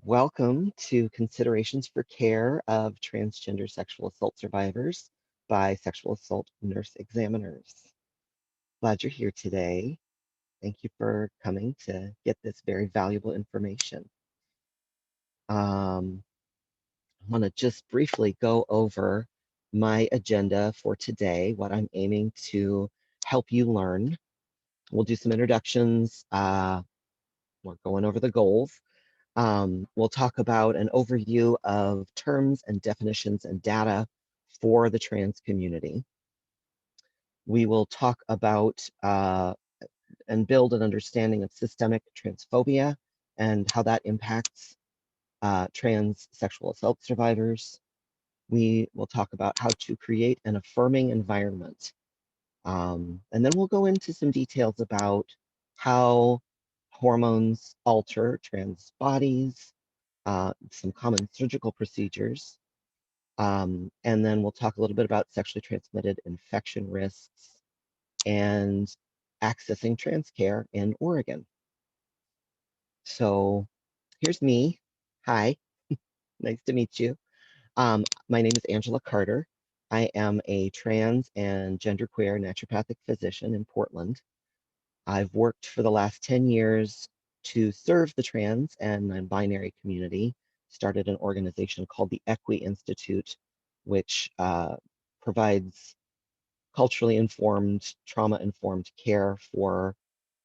Welcome to Considerations for Care of Transgender Sexual Assault Survivors by Sexual Assault Nurse Examiners. Glad you're here today. Thank you for coming to get this very valuable information. I want to just briefly go over my agenda for today, what I'm aiming to help you learn. We'll do some introductions. We're going over the goals. We'll talk about an overview of terms and definitions and data for the trans community. We will talk about and build an understanding of systemic transphobia and how that impacts trans sexual assault survivors. We will talk about how to create an affirming environment. And then we'll go into some details about how hormones alter trans bodies, some common surgical procedures, and then we'll talk a little bit about sexually transmitted infection risks and accessing trans care in Oregon. So here's me. Hi, nice to meet you. My name is Angela Carter. I am a trans and genderqueer naturopathic physician in Portland. I've worked for the last 10 years to serve the trans and non-binary community, started an organization called the Equi Institute, which provides culturally informed, trauma-informed care for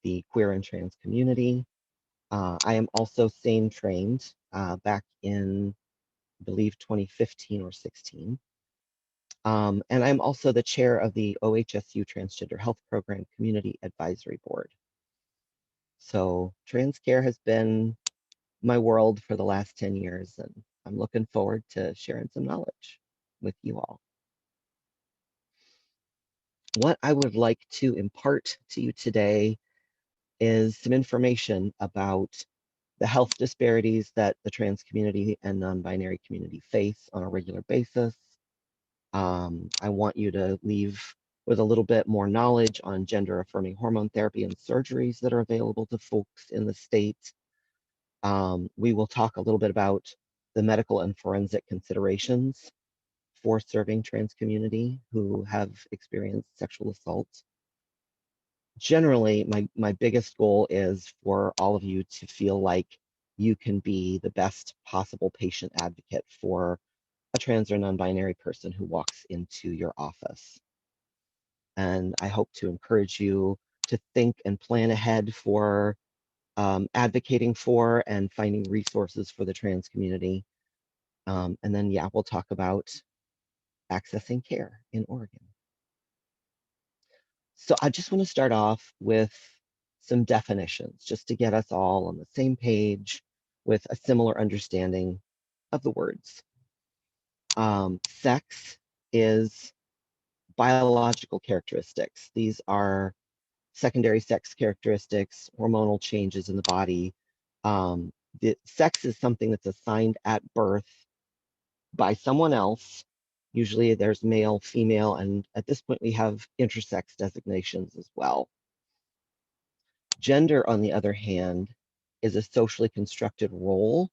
the queer and trans community. I am also SANE trained back in, I believe, 2015 or 16. And I'm also the chair of the OHSU Transgender Health Program Community Advisory Board. So trans care has been my world for the last 10 years, and I'm looking forward to sharing some knowledge with you all. What I would like to impart to you today is some information about the health disparities that the trans community and non-binary community face on a regular basis. I want you to leave with a little bit more knowledge on gender-affirming hormone therapy and surgeries that are available to folks in the state. We will talk a little bit about the medical and forensic considerations for serving trans community who have experienced sexual assault. Generally, my biggest goal is for all of you to feel like you can be the best possible patient advocate for a trans or non-binary person who walks into your office. And I hope to encourage you to think and plan ahead for advocating for and finding resources for the trans community. And then, yeah, we'll talk about accessing care in Oregon. So I just want to start off with some definitions, just to get us all on the same page with a similar understanding of the words. Sex is biological characteristics. These are secondary sex characteristics, hormonal changes in the body. The sex is something that's assigned at birth by someone else. Usually there's male, female, and at this point we have intersex designations as well. Gender, on the other hand, is a socially constructed role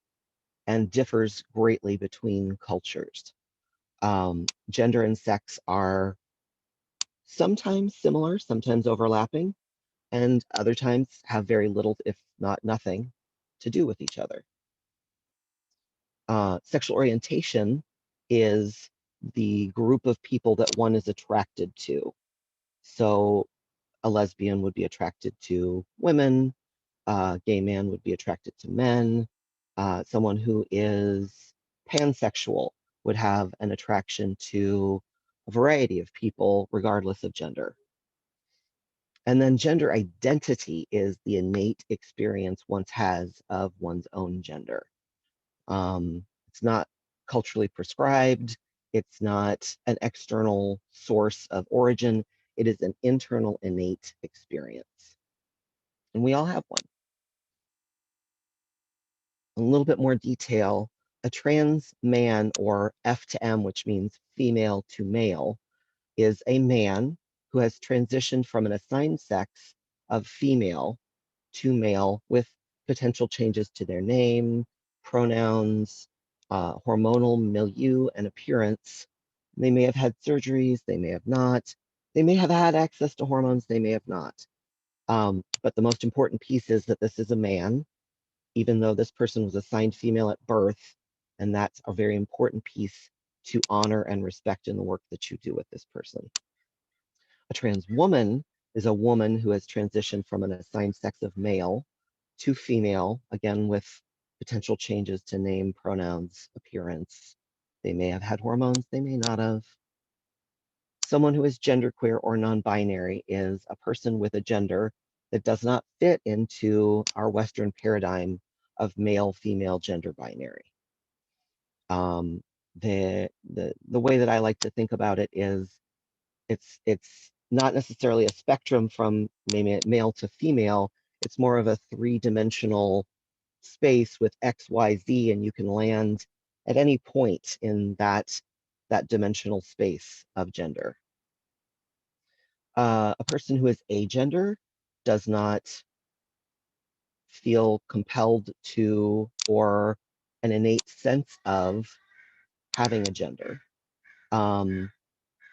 and differs greatly between cultures. Gender and sex are sometimes similar, sometimes overlapping, and other times have very little, if not nothing, to do with each other. Sexual orientation is the group of people that one is attracted to. So a lesbian would be attracted to women, a gay man would be attracted to men, someone who is pansexual would have an attraction to a variety of people regardless of gender. And then gender identity is the innate experience one has of one's own gender. It's not culturally prescribed. It's not an external source of origin. It is an internal innate experience. And we all have one. A little bit more detail, a trans man, or F to M, which means female to male, is a man who has transitioned from an assigned sex of female to male with potential changes to their name, pronouns, hormonal milieu and appearance. They may have had surgeries, they may have not. They may have had access to hormones, they may have not. But the most important piece is that this is a man, even though this person was assigned female at birth, and that's a very important piece to honor and respect in the work that you do with this person. A trans woman is a woman who has transitioned from an assigned sex of male to female, again, with potential changes to name, pronouns, appearance. They may have had hormones, they may not have. Someone who is genderqueer or non-binary is a person with a gender that does not fit into our Western paradigm of male-female gender binary. The way that I like to think about it is it's not necessarily a spectrum from male to female. It's more of a three-dimensional space with X, Y, Z, and you can land at any point in that dimensional space of gender. A person who is agender does not feel compelled to or an innate sense of having a gender.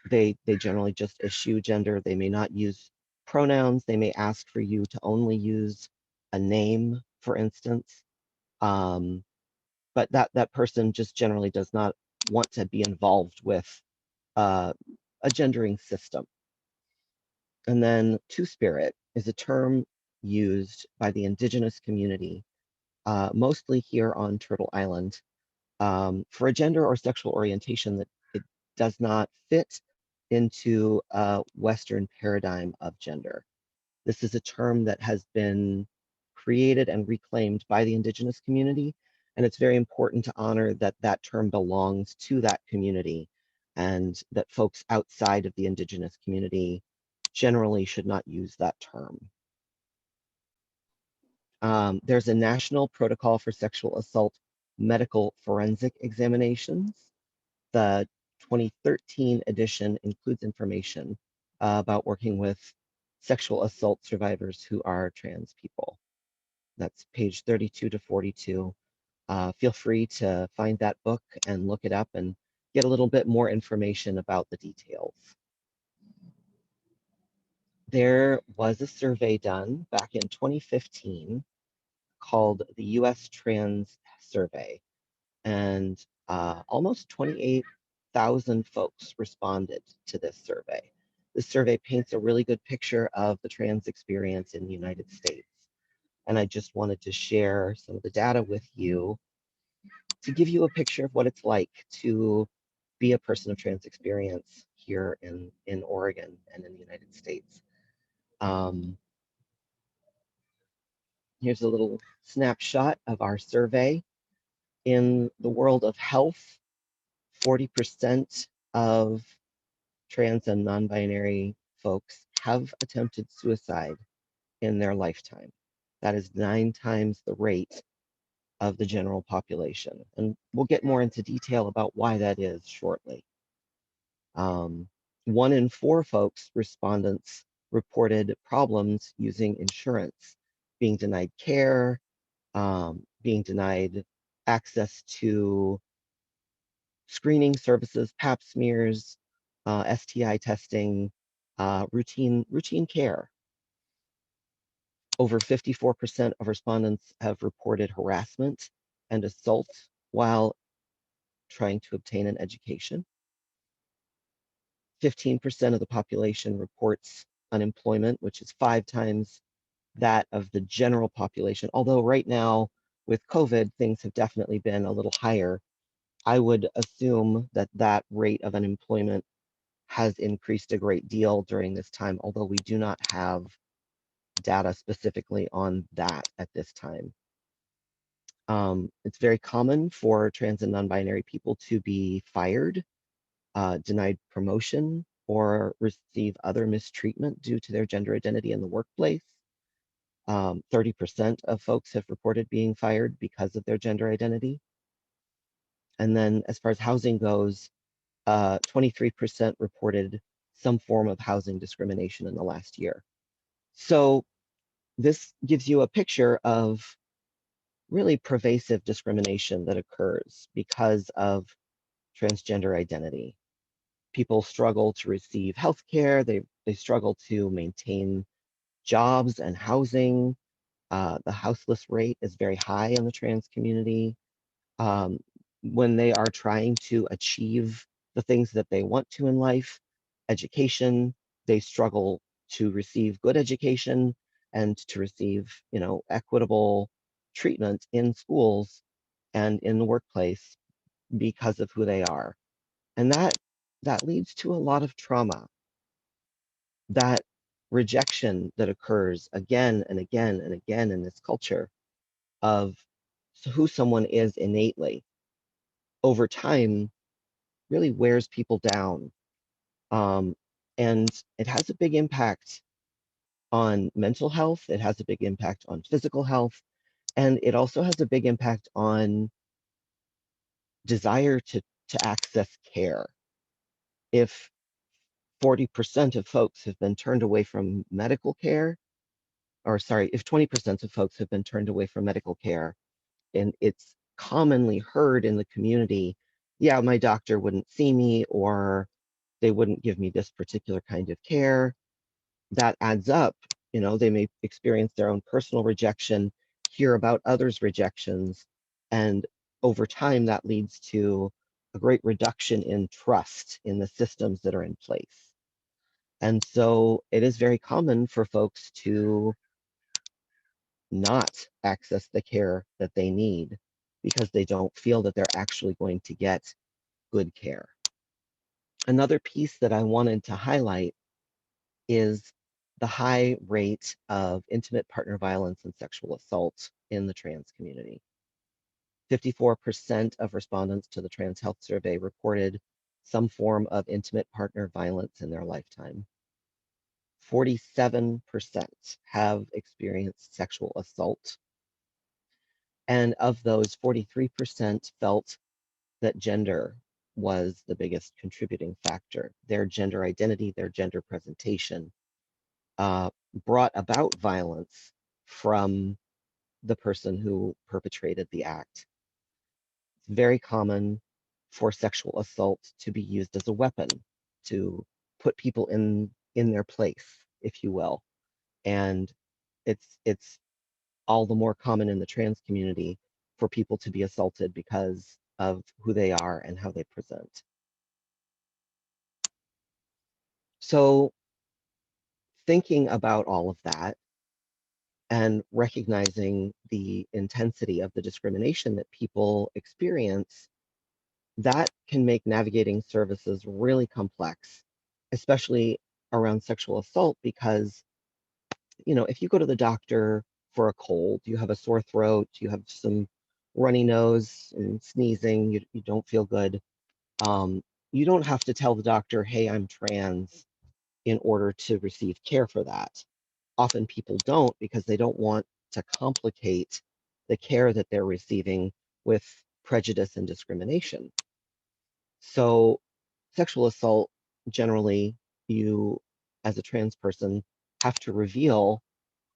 They generally just eschew gender. They may not use pronouns. They may ask for you to only use a name, for instance. But that person just generally does not want to be involved with a gendering system. And then two-spirit is a term used by the indigenous community, mostly here on Turtle Island, for a gender or sexual orientation that it does not fit into a Western paradigm of gender. This is a term that has been created and reclaimed by the indigenous community, and it's very important to honor that that term belongs to that community and that folks outside of the indigenous community generally should not use that term. There's a national protocol for sexual assault medical forensic examinations. The 2013 edition includes information about working with sexual assault survivors who are trans people. That's page 32 to 42. Feel free to find that book and look it up and get a little bit more information about the details. There was a survey done back in 2015 called the US Trans Survey, and almost 28,000 folks responded to this survey. This survey paints a really good picture of the trans experience in the United States. And I just wanted to share some of the data with you to give you a picture of what it's like to be a person of trans experience here in Oregon and in the United States. Here's a little snapshot of our survey. In the world of health, 40% of trans and non-binary folks have attempted suicide in their lifetime. That is 9 times the rate of the general population. And we'll get more into detail about why that is shortly. 1 in 4 folks, respondents, reported problems using insurance, being denied care, being denied access to screening services, pap smears, STI testing, routine care. Over 54% of respondents have reported harassment and assault while trying to obtain an education. 15% of the population reports unemployment, which is 5 times that of the general population. Although right now with COVID, things have definitely been a little higher. I would assume that that rate of unemployment has increased a great deal during this time, although we do not have data specifically on that at this time. It's very common for trans and non-binary people to be fired, denied promotion, or receive other mistreatment due to their gender identity in the workplace. 30% of folks have reported being fired because of their gender identity. And then as far as housing goes, 23% reported some form of housing discrimination in the last year. So this gives you a picture of really pervasive discrimination that occurs because of transgender identity. People struggle to receive health care, they struggle to maintain jobs and housing. The houseless rate is very high in the trans community. Um, when they are trying to achieve the things that they want to in life, education, they struggle to receive good education and to receive, equitable treatment in schools and in the workplace because of who they are. And that leads to a lot of trauma. That rejection that occurs again and again and again in this culture of who someone is innately over time really wears people down. Um, and it has a big impact on mental health, it has a big impact on physical health, and it also has a big impact on desire to access care. If 40% of folks have been turned away from medical care, or sorry, if 20% of folks have been turned away from medical care, and it's commonly heard in the community, yeah, my doctor wouldn't see me, or they wouldn't give me this particular kind of care, that adds up. They may experience their own personal rejection, hear about others' rejections, and over time that leads to a great reduction in trust in the systems that are in place. And so it is very common for folks to not access the care that they need because they don't feel that they're actually going to get good care. Another piece that I wanted to highlight is the high rate of intimate partner violence and sexual assault in the trans community. 54% of respondents to the Trans Health Survey reported some form of intimate partner violence in their lifetime. 47% have experienced sexual assault. And of those, 43% felt that gender was the biggest contributing factor. Their gender identity, their gender presentation, uh, brought about violence from the person who perpetrated the act. It's very common for sexual assault to be used as a weapon to put people in their place, if you will. And it's all the more common in the trans community for people to be assaulted because of who they are and how they present. So thinking about all of that and recognizing the intensity of the discrimination that people experience, that can make navigating services really complex, especially around sexual assault, because, if you go to the doctor for a cold, you have a sore throat, you have some runny nose and sneezing, you don't feel good, um, you don't have to tell the doctor, hey, I'm trans, in order to receive care for that. Often people don't because they don't want to complicate the care that they're receiving with prejudice and discrimination. So, sexual assault, generally, you, as a trans person, have to reveal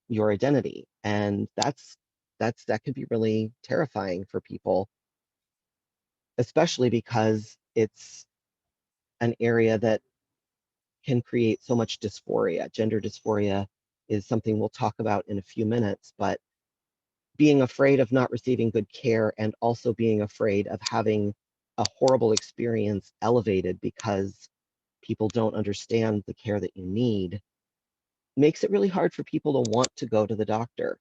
your identity. And that can be really terrifying for people, especially because it's an area that can create so much dysphoria. Gender dysphoria is something we'll talk about in a few minutes, but being afraid of not receiving good care and also being afraid of having a horrible experience elevated because people don't understand the care that you need makes it really hard for people to want to go to the doctor,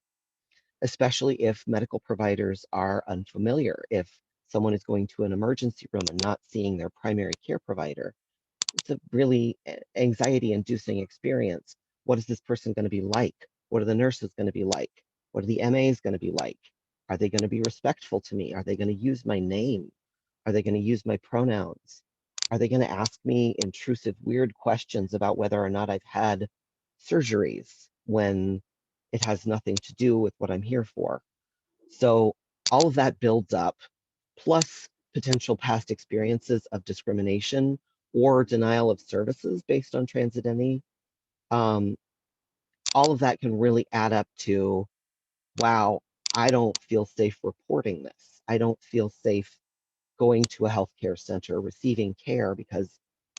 especially if medical providers are unfamiliar. If someone is going to an emergency room and not seeing their primary care provider, it's a really anxiety inducing experience. What is this person going to be like? What are the nurses going to be like? What are the MAs going to be like? Are they going to be respectful to me? Are they going to use my name? Are they going to use my pronouns? Are they going to ask me intrusive, weird questions about whether or not I've had surgeries when it has nothing to do with what I'm here for? So all of that builds up, plus potential past experiences of discrimination or denial of services based on trans identity. Um, all of that can really add up to, wow, I don't feel safe reporting this. I don't feel safe going to a healthcare center, receiving care, because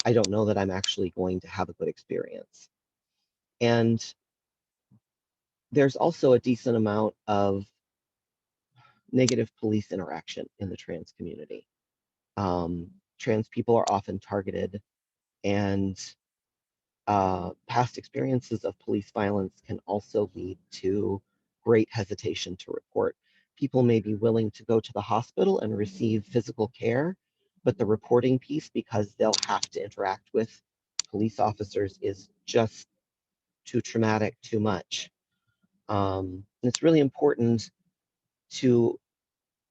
I don't know that I'm actually going to have a good experience. And there's also a decent amount of negative police interaction in the trans community. Trans people are often targeted, and past experiences of police violence can also lead to great hesitation to report. People may be willing to go to the hospital and receive physical care, but the reporting piece, because they'll have to interact with police officers, is just too traumatic, too much. It's really important to,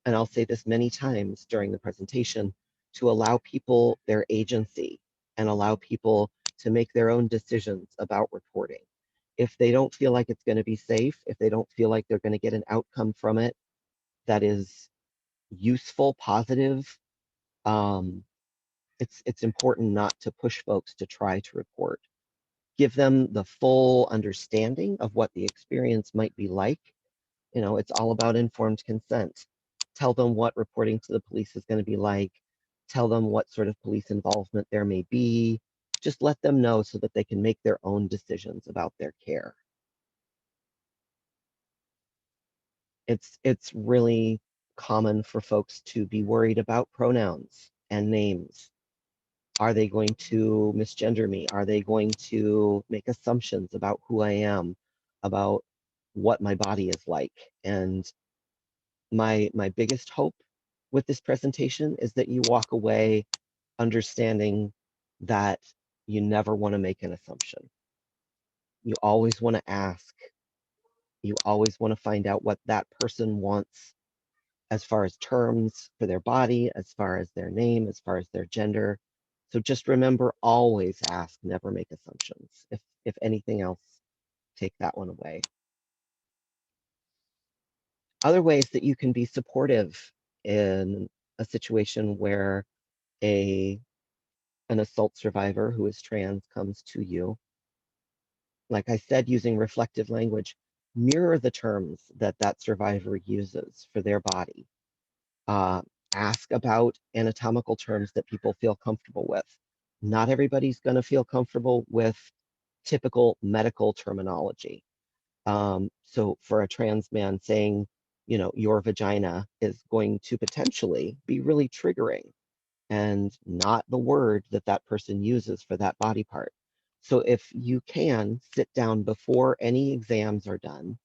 and I'll say this many times during the presentation, to allow people their agency and allow people to make their own decisions about reporting. If they don't feel like it's going to be safe, if they don't feel like they're going to get an outcome from it that is useful, positive, um, it's important not to push folks to try to report. Give them the full understanding of what the experience might be like. You know, it's all about informed consent. Tell them what reporting to the police is going to be like. Tell them what sort of police involvement there may be. Just let them know so that they can make their own decisions about their care. It's really common for folks to be worried about pronouns and names. Are they going to misgender me? Are they going to make assumptions about who I am, about what my body is like? And my biggest hope with this presentation is that you walk away understanding that you never want to make an assumption. You always want to ask. You always want to find out what that person wants as far as terms for their body, as far as their name, as far as their gender. So just remember, always ask, never make assumptions. If anything else, take that one away. Other ways that you can be supportive in a situation where a an assault survivor who is trans comes to you. Like I said, using reflective language, mirror the terms that that survivor uses for their body. Uh, Ask about anatomical terms that people feel comfortable with. Not everybody's going to feel comfortable with typical medical terminology. So for a trans man saying, you know, your vagina is going to potentially be really triggering and not the word that that person uses for that body part. So if you can sit down before any exams are done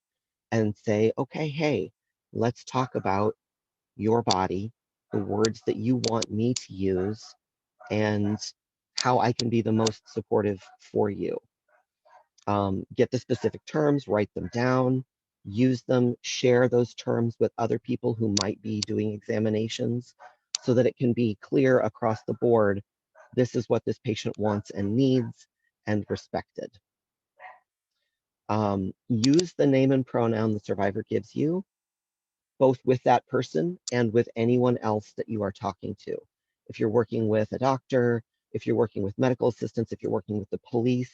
and say, okay, hey, let's talk about your body, the words that you want me to use, and how I can be the most supportive for you. Get the specific terms, write them down, use them, share those terms with other people who might be doing examinations so that it can be clear across the board. This is what this patient wants and needs, and respected. Use the name and pronoun the survivor gives you, both with that person and with anyone else that you are talking to. If you're working with a doctor, if you're working with medical assistants, if you're working with the police,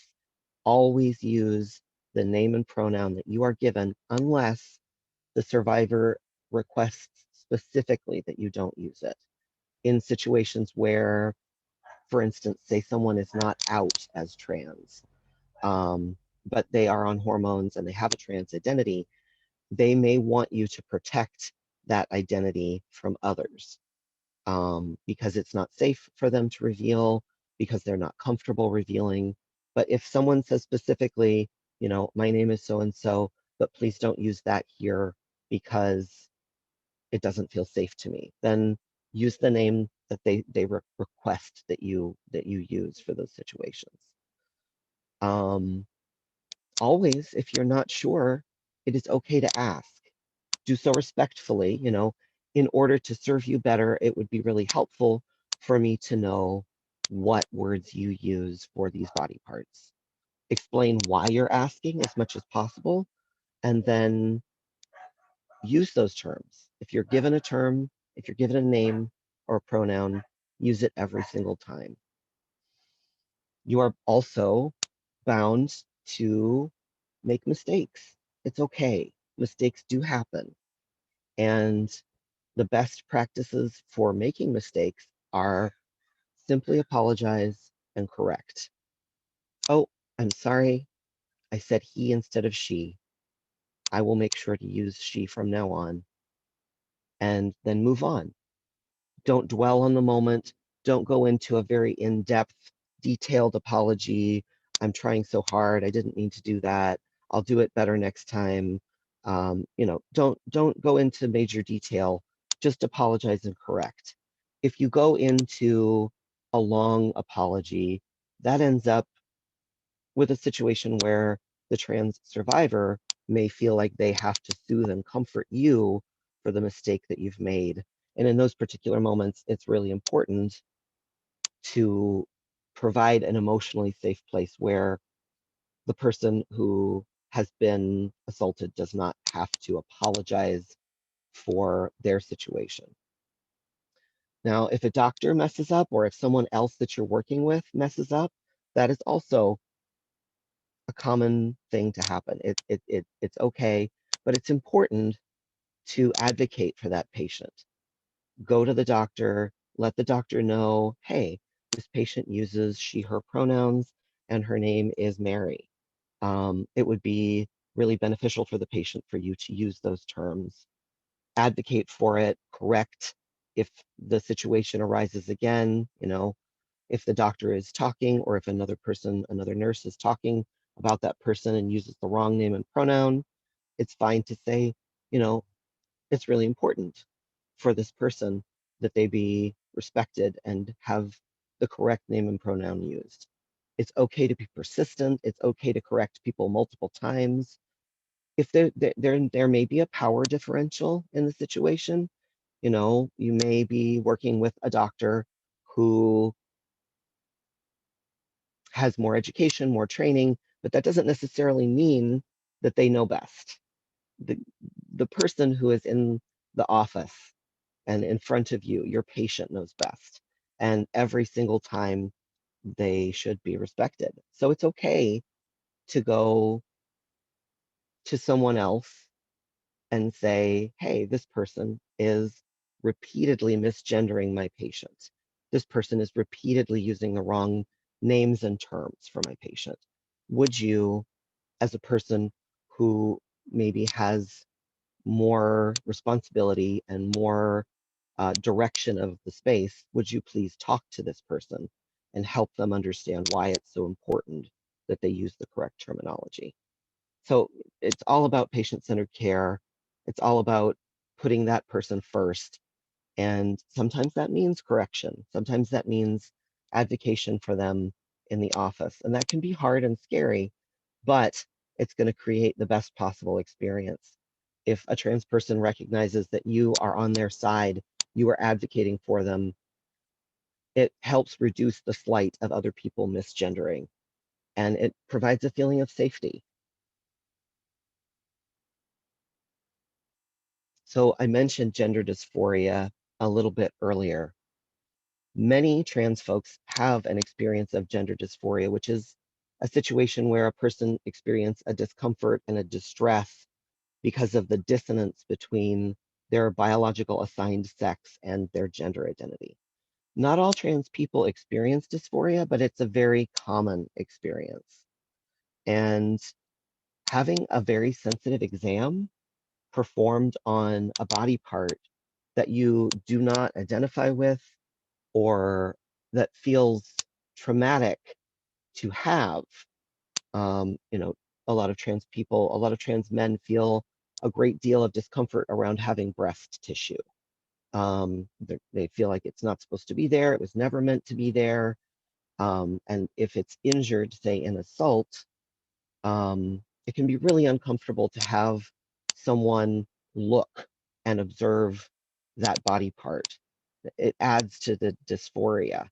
always use the name and pronoun that you are given unless the survivor requests specifically that you don't use it. In situations where, for instance, say someone is not out as trans, but they are on hormones and they have a trans identity, they may want you to protect that identity from others because it's not safe for them to reveal, because they're not comfortable revealing. But if someone says specifically, you know, my name is so and so, but please don't use that here because it doesn't feel safe to me, then use the name that they request that you use for those situations. Um, Always, if you're not sure, it is okay to ask. Do so respectfully, you know, in order to serve you better, it would be really helpful for me to know what words you use for these body parts. Explain why you're asking as much as possible, and then use those terms. If you're given a term, if you're given a name or a pronoun, use it every single time. You are also bound to make mistakes. It's okay. Mistakes do happen. And the best practices for making mistakes are simply apologize and correct. Oh, I'm sorry. I said he instead of she. I will make sure to use she from now on, and then move on. Don't dwell on the moment. Don't go into a very in-depth, detailed apology. I'm trying so hard. I didn't mean to do that. I'll do it better next time. Don't go into major detail. Just apologize and correct. If you go into a long apology, that ends up with a situation where the trans survivor may feel like they have to soothe and comfort you for the mistake that you've made. And in those particular moments, it's really important to provide an emotionally safe place where the person who has been assaulted does not have to apologize for their situation. Now, if a doctor messes up or if someone else that you're working with messes up, that is also a common thing to happen. It's okay, but it's important to advocate for that patient. Go to the doctor, let the doctor know, hey, this patient uses she, her pronouns, and her name is Mary. It would be really beneficial for the patient for you to use those terms. Advocate for it, correct if the situation arises again, if the doctor is talking or if another nurse is talking about that person and uses the wrong name and pronoun, it's fine to say, you know, it's really important for this person that they be respected and have the correct name and pronoun used. It's okay to be persistent. It's okay to correct people multiple times. If there may be a power differential in the situation, you may be working with a doctor who has more education, more training, but that doesn't necessarily mean that they know best. The, the person who is in the office and in front of you, your patient knows best. And every single time they should be respected. So it's okay to go to someone else and say, hey, this person is repeatedly misgendering my patient. This person is repeatedly using the wrong names and terms for my patient. Would you, as a person who maybe has more responsibility and more direction of the space, would you please talk to this person and help them understand why it's so important that they use the correct terminology? So it's all about patient-centered care. It's all about putting that person first. And sometimes that means correction. Sometimes that means advocation for them in the office. And that can be hard and scary, but it's going to create the best possible experience. If a trans person recognizes that you are on their side, you are advocating for them, it helps reduce the slight of other people misgendering, and it provides a feeling of safety. So I mentioned gender dysphoria a little bit earlier. Many trans folks have an experience of gender dysphoria, which is a situation where a person experiences a discomfort and a distress because of the dissonance between their biological assigned sex and their gender identity. Not all trans people experience dysphoria, but it's a very common experience. And having a very sensitive exam performed on a body part that you do not identify with or that feels traumatic to have, you know, a lot of trans people, a lot of trans men feel a great deal of discomfort around having breast tissue. They feel like it's not supposed to be there. It was never meant to be there. And if it's injured, say in assault, it can be really uncomfortable to have someone look and observe that body part. It adds to the dysphoria.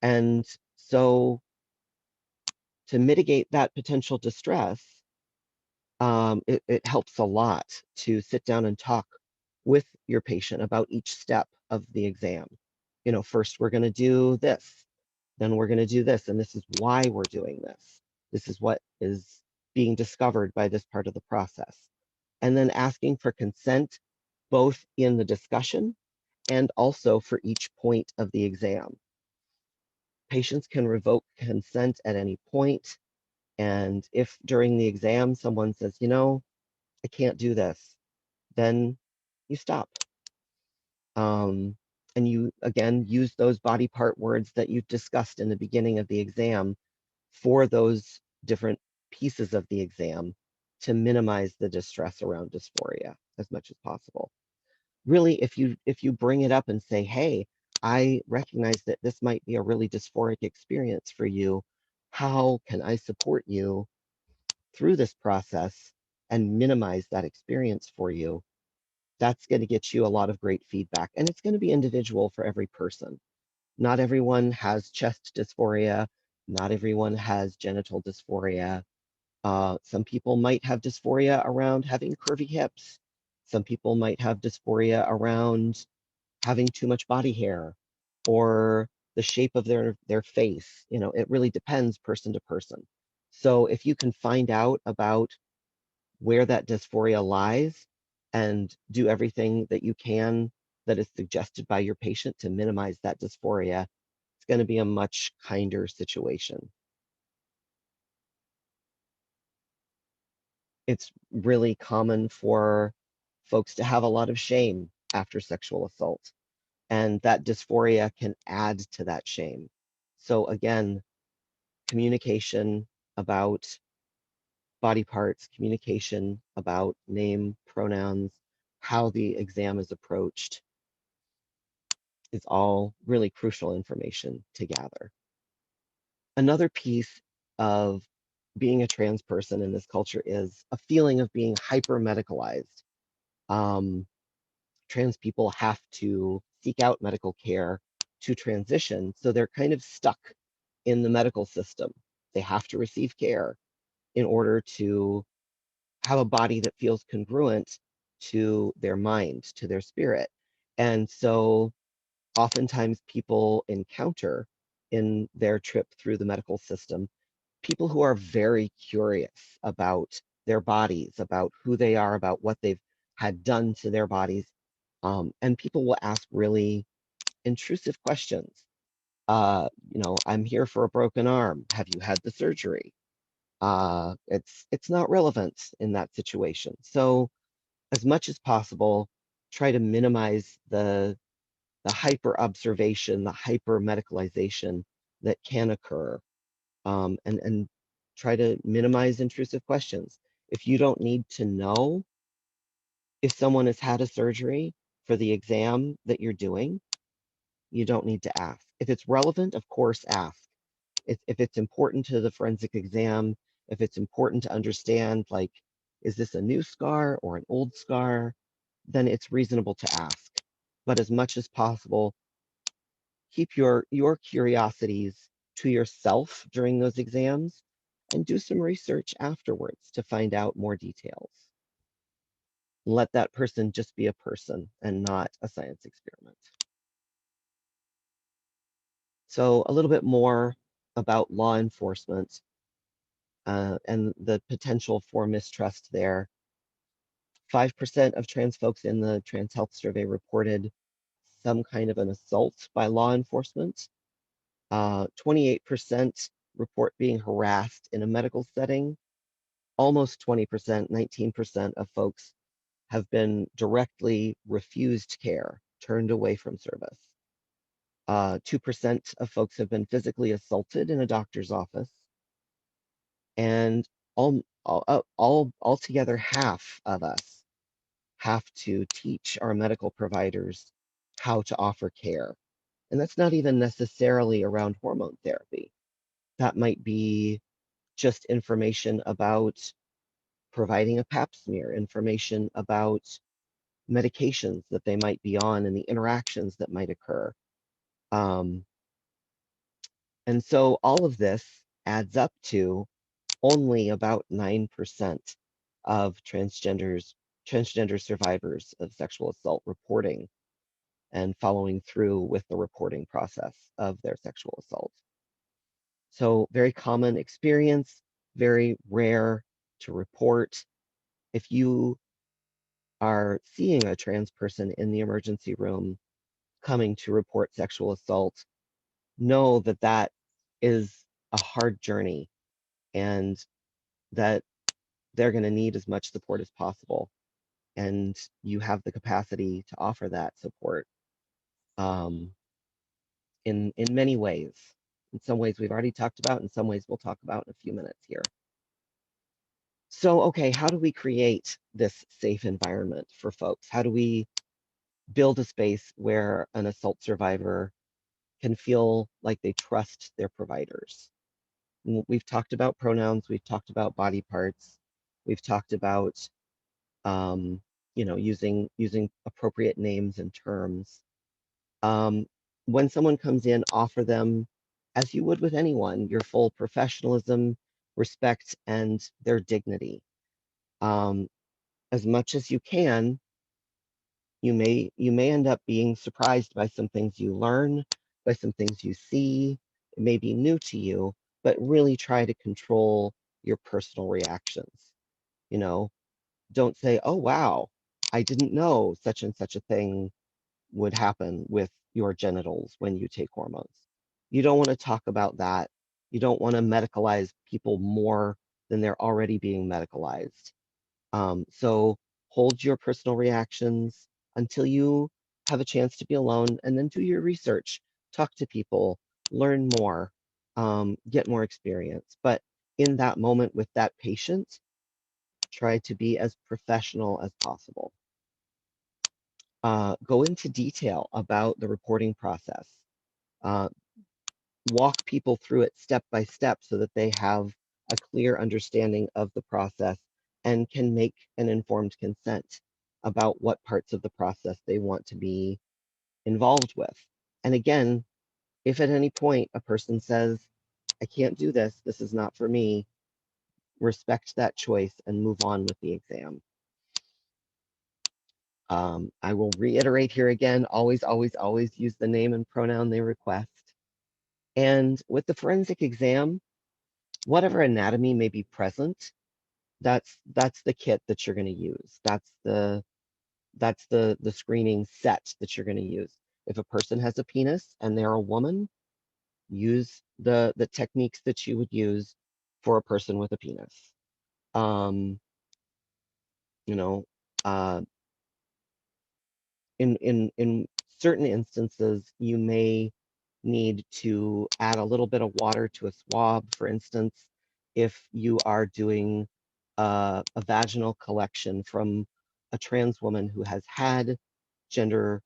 And so to mitigate that potential distress, it helps a lot to sit down and talk with your patient about each step of the exam. First we're going to do this, then we're going to do this, and this is why we're doing this. This is what is being discovered by this part of the process. And then asking for consent both in the discussion and also for each point of the exam. Patients can revoke consent at any point, and if during the exam someone says, I can't do this, then you stop. And you, again, use those body part words that you discussed in the beginning of the exam for those different pieces of the exam to minimize the distress around dysphoria as much as possible. Really, if you bring it up and say, hey, I recognize that this might be a really dysphoric experience for you. How can I support you through this process and minimize that experience for you? That's going to get you a lot of great feedback. And it's going to be individual for every person. Not everyone has chest dysphoria. Not everyone has genital dysphoria. Some people might have dysphoria around having curvy hips. Some people might have dysphoria around having too much body hair or the shape of their face. It really depends person to person. So if you can find out about where that dysphoria lies and do everything that you can that is suggested by your patient to minimize that dysphoria, it's going to be a much kinder situation. It's really common for folks to have a lot of shame after sexual assault, and that dysphoria can add to that shame. So again, communication about body parts, communication about name, pronouns, how the exam is approached is all really crucial information to gather. Another piece of being a trans person in this culture is a feeling of being hyper medicalized. Um, Trans people have to seek out medical care to transition, so they're kind of stuck in the medical system. They have to receive care in order to have a body that feels congruent to their mind, to their spirit. And so oftentimes people encounter in their trip through the medical system people who are very curious about their bodies, about who they are, about what they've had done to their bodies. And people will ask really intrusive questions. I'm here for a broken arm. Have you had the surgery? It's not relevant in that situation. So as much as possible, try to minimize the hyper observation, the hyper medicalization that can occur, and try to minimize intrusive questions. If you don't need to know if someone has had a surgery for the exam that you're doing, you don't need to ask. If it's relevant, of course, ask. If it's important to the forensic exam, if it's important to understand, like, is this a new scar or an old scar, then it's reasonable to ask. But as much as possible, keep your curiosities to yourself during those exams and do some research afterwards to find out more details. Let that person just be a person and not a science experiment. So a little bit more about law enforcement and the potential for mistrust there. 5% of trans folks in the Trans Health Survey reported some kind of an assault by law enforcement. 28% report being harassed in a medical setting. Almost 20%, 19% of folks have been directly refused care, turned away from service. 2% of folks have been physically assaulted in a doctor's office. And altogether, half of us have to teach our medical providers how to offer care. And that's not even necessarily around hormone therapy. That might be just information about providing a pap smear, information about medications that they might be on and the interactions that might occur. Um, and so all of this adds up to only about 9% of transgender survivors of sexual assault reporting and following through with the reporting process of their sexual assault. So very common experience, very rare to report. If you are seeing a trans person in the emergency room coming to report sexual assault know that that is a hard journey and that they're going to need as much support as possible. And you have the capacity to offer that support um, in many ways. In some ways we've already talked about, in some ways we'll talk about in a few minutes here. So, okay, how do we create this safe environment for folks? How do we build a space where an assault survivor can feel like they trust their providers? We've talked about pronouns, we've talked about body parts, we've talked about using appropriate names and terms. Um, when someone comes in, offer them, as you would with anyone, your full professionalism, respect, and their dignity. Um, as much as you can, you may end up being surprised by some things you learn, by some things you see. It may be new to you, but really try to control your personal reactions. You know, don't say, "Oh wow, I didn't know such and such a thing would happen with your genitals when you take hormones." You don't want to talk about that. You don't want to medicalize people more than they're already being medicalized. So hold your personal reactions until you have a chance to be alone and then do your research, talk to people, learn more, get more experience. But in that moment with that patient, try to be as professional as possible. Go into detail about the reporting process. Uh, walk people through it step by step so that they have a clear understanding of the process and can make an informed consent about what parts of the process they want to be involved with. And again, if at any point a person says, "I can't do this, this is not for me," respect that choice and move on with the exam. I will reiterate here again, always, always, always use the name and pronoun they request. And with the forensic exam, whatever anatomy may be present, that's the kit that you're going to use. That's the screening set that you're going to use. If a person has a penis and they're a woman, use the techniques that you would use for a person with a penis. Um, you know, uh, in certain instances, you may need to add a little bit of water to a swab. For instance, if you are doing a vaginal collection from a trans woman who has had gender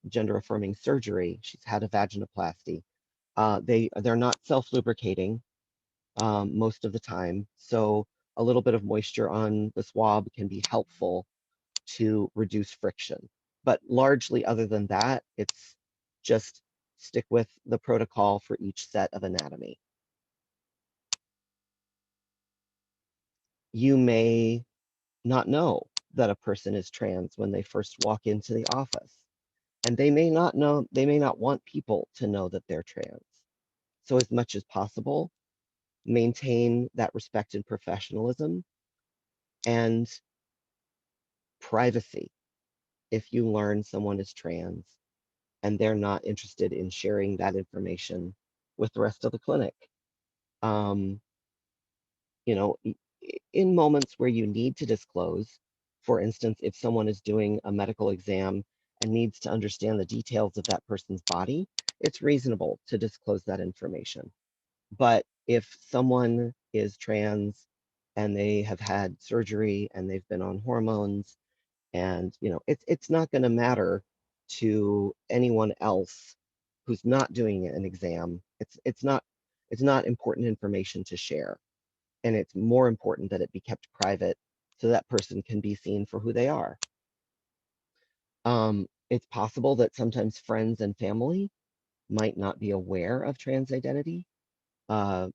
gender affirming surgery, she's had a vaginoplasty. They're not self lubricating most of the time, so a little bit of moisture on the swab can be helpful to reduce friction. But largely, other than that, it's just stick with the protocol for each set of anatomy. You may not know that a person is trans when they first walk into the office, and they may not know, they may not want people to know that they're trans. So, as much as possible, maintain that respect and professionalism and privacy if you learn someone is trans and they're not interested in sharing that information with the rest of the clinic. Um, you know, in moments where you need to disclose, for instance, if someone is doing a medical exam and needs to understand the details of that person's body, it's reasonable to disclose that information. But if someone is trans and they have had surgery and they've been on hormones, and it's not going to matter to anyone else who's not doing an exam. It's not important information to share, and it's more important that it be kept private so that person can be seen for who they are. It's possible that sometimes friends and family might not be aware of trans identity. Uh,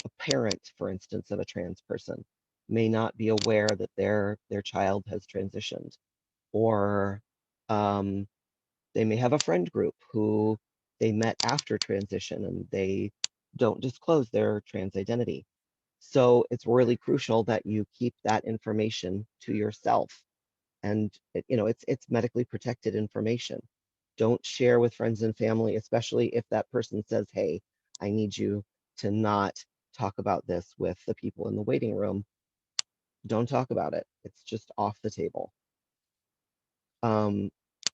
a parent, for instance, of a trans person may not be aware that their child has transitioned, or um, they may have a friend group who they met after transition and they don't disclose their trans identity. So it's really crucial that you keep that information to yourself. And it's medically protected information. Don't share with friends and family, especially if that person says, hey, I need you to not talk about this with the people in the waiting room. Don't talk about it. It's just off the table.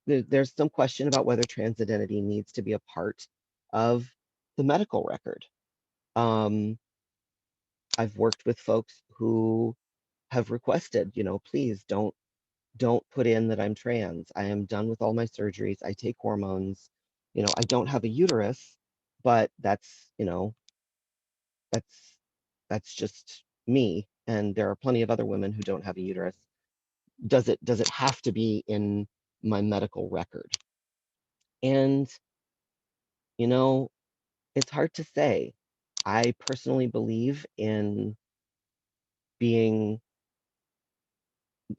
There's some question about whether trans identity needs to be a part of the medical record. I've worked with folks who have requested, please don't put in that I'm trans. I am done with all my surgeries. I take hormones. I don't have a uterus, but that's that's just me. And there are plenty of other women who don't have a uterus. Does it have to be in my medical record? And you know, it's hard to say. I personally believe being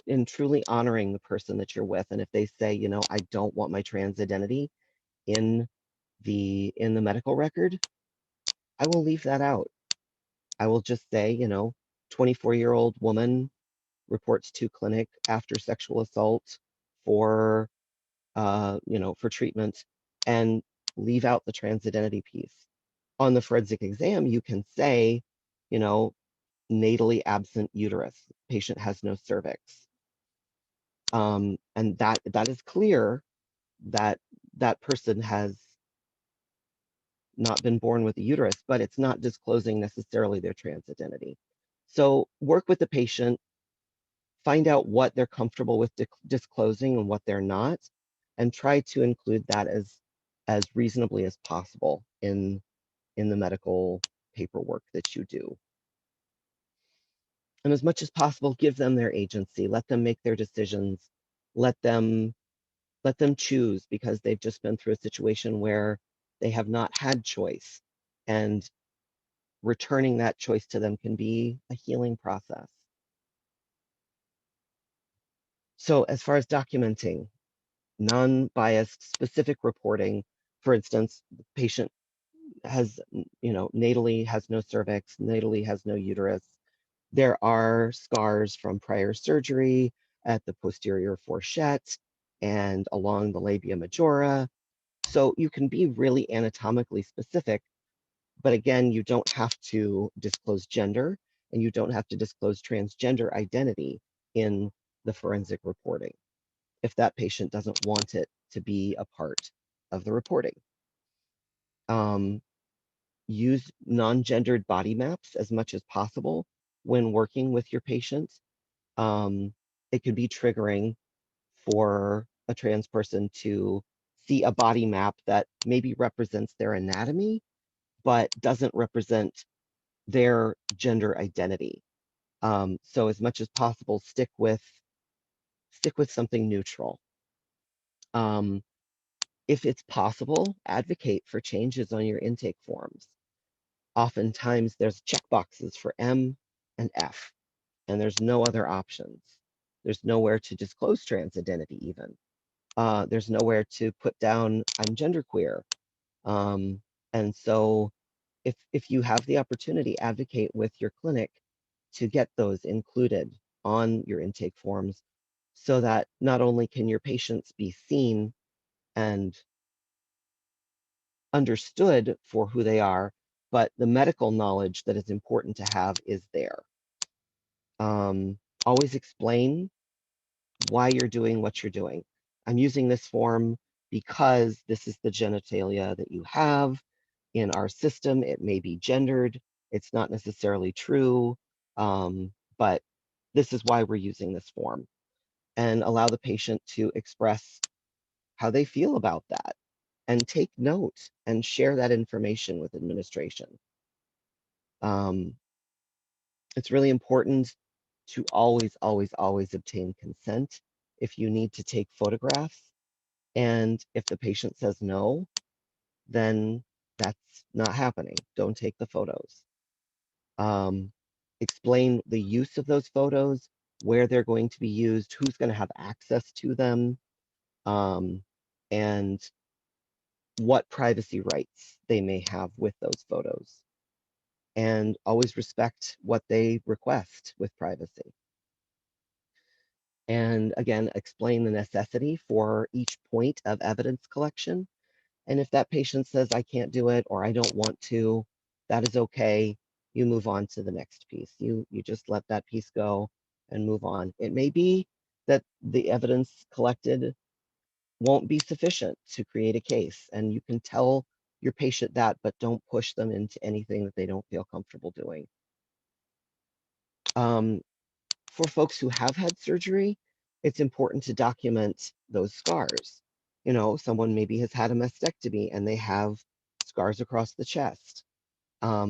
in truly honoring the person that you're with. And if they say, I don't want my trans identity in the medical record, I will leave that out. I will just say, 24-year-old woman reports to clinic after sexual assault for for treatment, and leave out the trans identity piece. On the forensic exam, you can say, you know, natally absent uterus, patient has no cervix. And that is clear that that person has not been born with a uterus, but it's not disclosing necessarily their trans identity. So work with the patient, find out what they're comfortable with disclosing and what they're not, and try to include that as reasonably as possible in the medical paperwork that you do. And as much as possible, give them their agency, let them make their decisions, let them choose, because they've just been through a situation where they have not had choice. And returning that choice to them can be a healing process. So as far as documenting, non-biased specific reporting, for instance, the patient has, natally has no cervix, natally has no uterus. There are scars from prior surgery at the posterior fourchette and along the labia majora. So you can be really anatomically specific, but again, you don't have to disclose gender, and you don't have to disclose transgender identity in the forensic reporting if that patient doesn't want it to be a part of the reporting. Use non-gendered body maps as much as possible when working with your patients. It can be triggering for a trans person to see a body map that maybe represents their anatomy, but doesn't represent their gender identity. So as much as possible, stick with something neutral. If it's possible, advocate for changes on your intake forms. Oftentimes there's check boxes for M and F, and there's no other options. There's nowhere to disclose trans identity even. There's nowhere to put down I'm genderqueer. And so if you have the opportunity, advocate with your clinic to get those included on your intake forms, so that not only can your patients be seen and understood for who they are, but the medical knowledge that is important to have is there. Always explain why you're doing what you're doing. I'm using this form because this is the genitalia that you have. In our system, it may be gendered. It's not necessarily true, but this is why we're using this form. And allow the patient to express how they feel about that, and take note and share that information with administration. It's really important to always, always, always obtain consent if you need to take photographs. And if the patient says no, then that's not happening. Don't take the photos. Explain the use of those photos, where they're going to be used, who's going to have access to them, and what privacy rights they may have with those photos. and always respect what they request with privacy. And again, explain the necessity for each point of evidence collection. And if that patient says, I can't do it or I don't want to, that is okay. You move on to the next piece. You just let that piece go and move on. It may be that the evidence collected won't be sufficient to create a case, and you can tell your patient that, but don't push them into anything that they don't feel comfortable doing. Um, for folks who have had surgery, it's important to document those scars. You know, someone maybe has had a mastectomy and they have scars across the chest.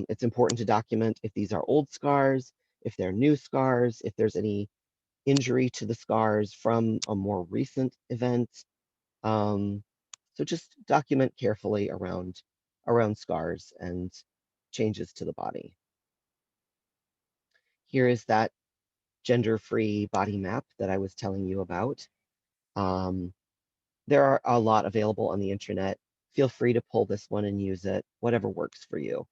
It's important to document if these are old scars, if they're new scars, if there's any injury to the scars from a more recent event. So just document carefully around scars and changes to the body. Here is that gender-free body map that I was telling you about. Um, there are a lot available on the internet. Feel free to pull this one and use it, whatever works for you.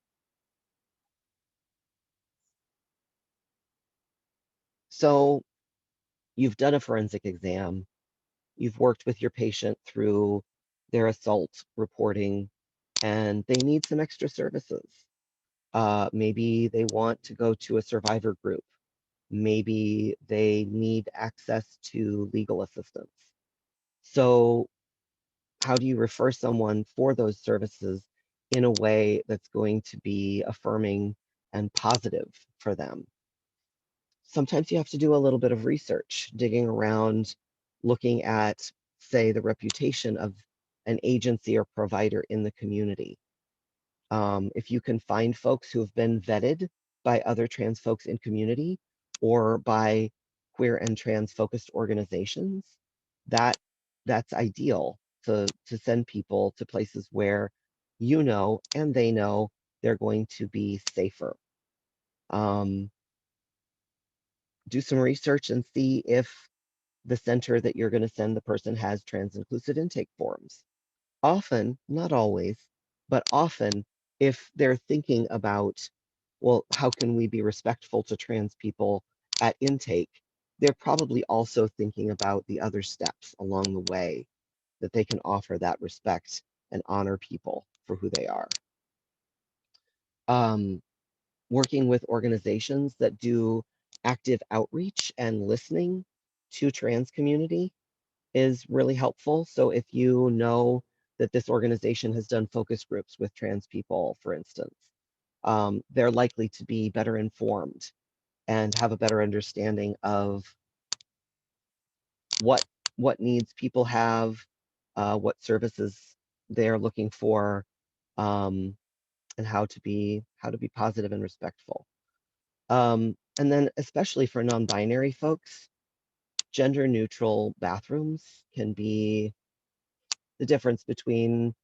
So you've done a forensic exam. You've worked with your patient through their assault reporting, and they need some extra services. Maybe they want to go to a survivor group. Maybe they need access to legal assistance. So how do you refer someone for those services in a way that's going to be affirming and positive for them? Sometimes you have to do a little bit of research, digging around, looking at, say, the reputation of an agency or provider in the community. If you can find folks who have been vetted by other trans folks in community or by queer and trans focused organizations, that that's ideal to send people to places where you know and they know they're going to be safer. Um, do some research and see if the center that you're going to send the person has trans inclusive intake forms. Often, not always, but often, if they're thinking about, well, how can we be respectful to trans people at intake, they're probably also thinking about the other steps along the way that they can offer that respect and honor people for who they are. Um, Working with organizations that do active outreach and listening to trans community is really helpful. So if you know that this organization has done focus groups with trans people, for instance, they're likely to be better informed and have a better understanding of what what needs people have, what services they're looking for, um, and how to be positive and respectful. And then especially for non-binary folks, gender neutral bathrooms can be the difference between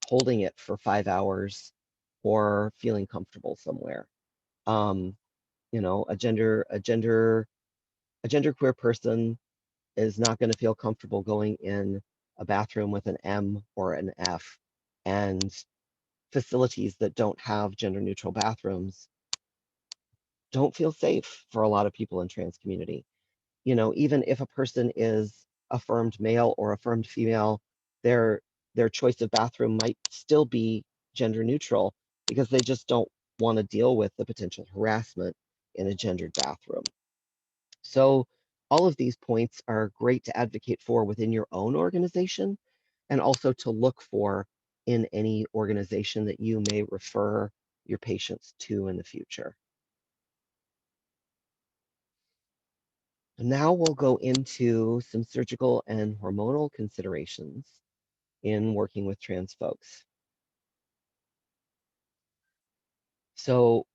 holding it for 5 hours or feeling comfortable somewhere. Um, you know, a genderqueer person is not going to feel comfortable going in a bathroom with an M or an F, and facilities that don't have gender neutral bathrooms don't feel safe for a lot of people in trans community. You know, even if a person is affirmed male or affirmed female, their their choice of bathroom might still be gender neutral because they just don't want to deal with the potential harassment in a gendered bathroom. So all of these points are great to advocate for within your own organization and also to look for in any organization that you may refer your patients to in the future. Now we'll go into some surgical and hormonal considerations in working with trans folks. So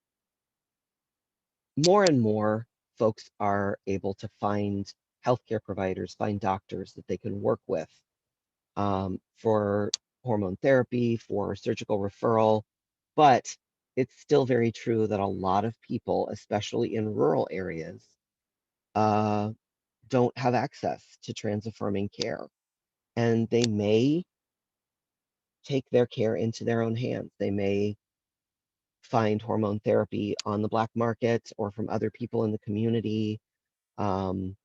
more and more folks are able to find healthcare providers, find doctors that they can work with for hormone therapy, for surgical referral, but it's still very true that a lot of people, especially in rural areas, uh, don't have access to trans affirming care. And they may take their care into their own hands. They may find hormone therapy on the black market or from other people in the community. Um,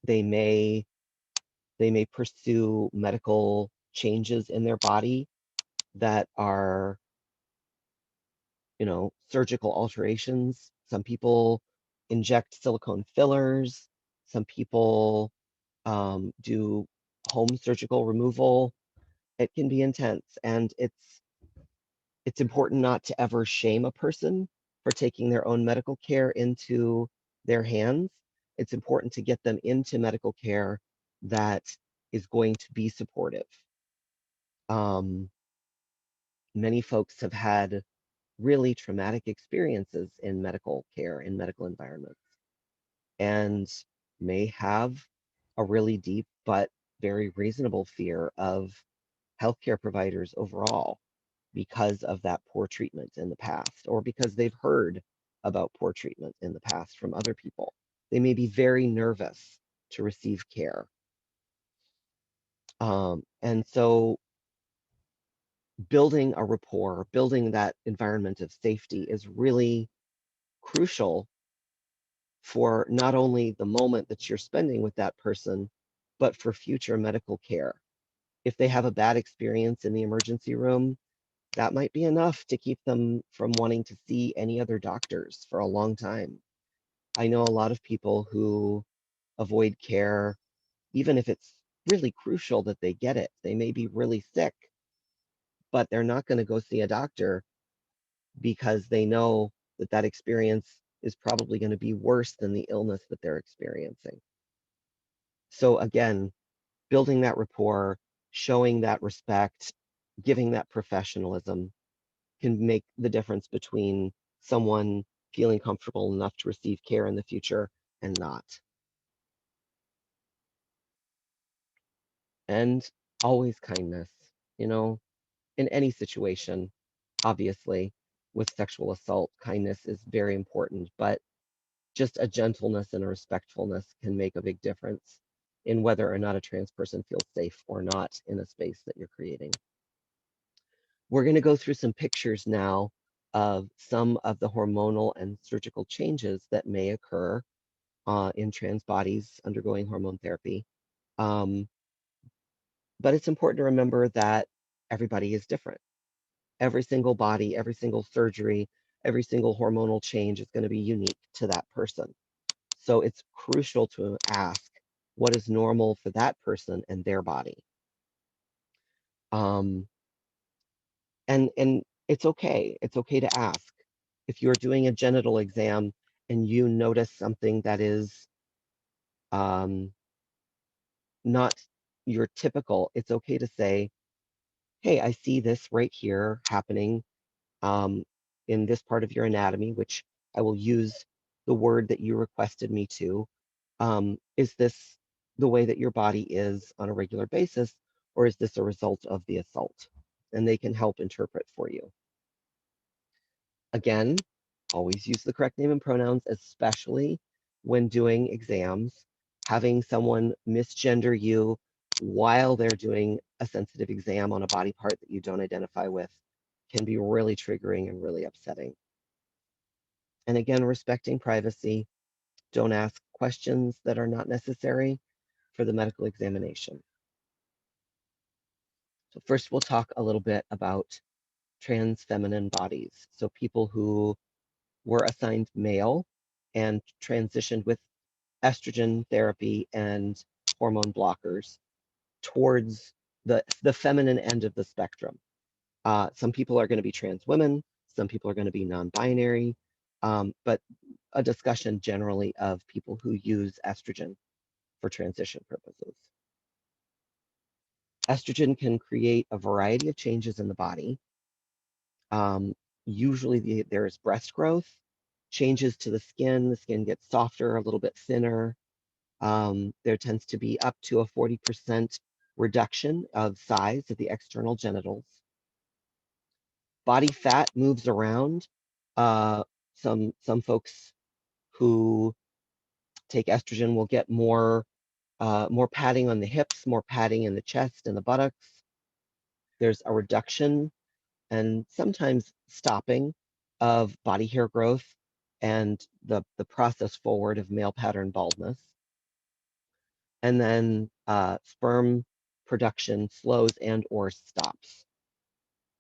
they may pursue medical changes in their body that are, surgical alterations. Some people inject silicone fillers. Some people do home surgical removal. It can be intense, and it's important not to ever shame a person for taking their own medical care into their hands. It's important to get them into medical care that is going to be supportive. Um, Many folks have had really traumatic experiences in medical care, in medical environments, and may have a really deep but very reasonable fear of healthcare providers overall because of that poor treatment in the past, or because they've heard about poor treatment in the past from other people. They may be very nervous to receive care. And so building a rapport, building that environment of safety is really crucial for not only the moment that you're spending with that person, but for future medical care. If they have a bad experience in the emergency room, that might be enough to keep them from wanting to see any other doctors for a long time. I know a lot of people who avoid care, even if it's really crucial that they get it. They may be really sick, but they're not going to go see a doctor because they know that that experience is probably going to be worse than the illness that they're experiencing. So again, building that rapport, showing that respect, giving that professionalism can make the difference between someone feeling comfortable enough to receive care in the future and not. And always kindness, you know, in any situation, obviously, with sexual assault, kindness is very important, but just a gentleness and a respectfulness can make a big difference in whether or not a trans person feels safe or not in a space that you're creating. We're going to go through some pictures now of some of the hormonal and surgical changes that may occur in trans bodies undergoing hormone therapy. Um, but it's important to remember that everybody is different. Every single body, every single surgery, every single hormonal change is going to be unique to that person. So it's crucial to ask what is normal for that person and their body. Um, and it's okay. It's okay to ask. If you're doing a genital exam and you notice something that is um, not your typical, it's okay to say, hey, I see this right here happening um, in this part of your anatomy, which I will use the word that you requested me to. Is this the way that your body is on a regular basis, or is this a result of the assault? And they can help interpret for you. Again, always use the correct name and pronouns, especially when doing exams. Having someone misgender you while they're doing a sensitive exam on a body part that you don't identify with can be really triggering and really upsetting. And again, respecting privacy. Don't ask questions that are not necessary for the medical examination. So first, we'll talk a little bit about trans feminine bodies. So people who were assigned male and transitioned with estrogen therapy and hormone blockers towards the feminine end of the spectrum. Some people are going to be trans women, some people are going to be non-binary, but a discussion generally of people who use estrogen for transition purposes. Estrogen can create a variety of changes in the body. Usually there's breast growth, changes to the skin gets softer, a little bit thinner. There tends to be up to a 40% reduction of size of the external genitals. Body fat moves around. Uh, some folks who take estrogen will get more padding on the hips, more padding in the chest and the buttocks. There's a reduction and sometimes stopping of body hair growth and the process forward of male pattern baldness. And then sperm production slows and or stops.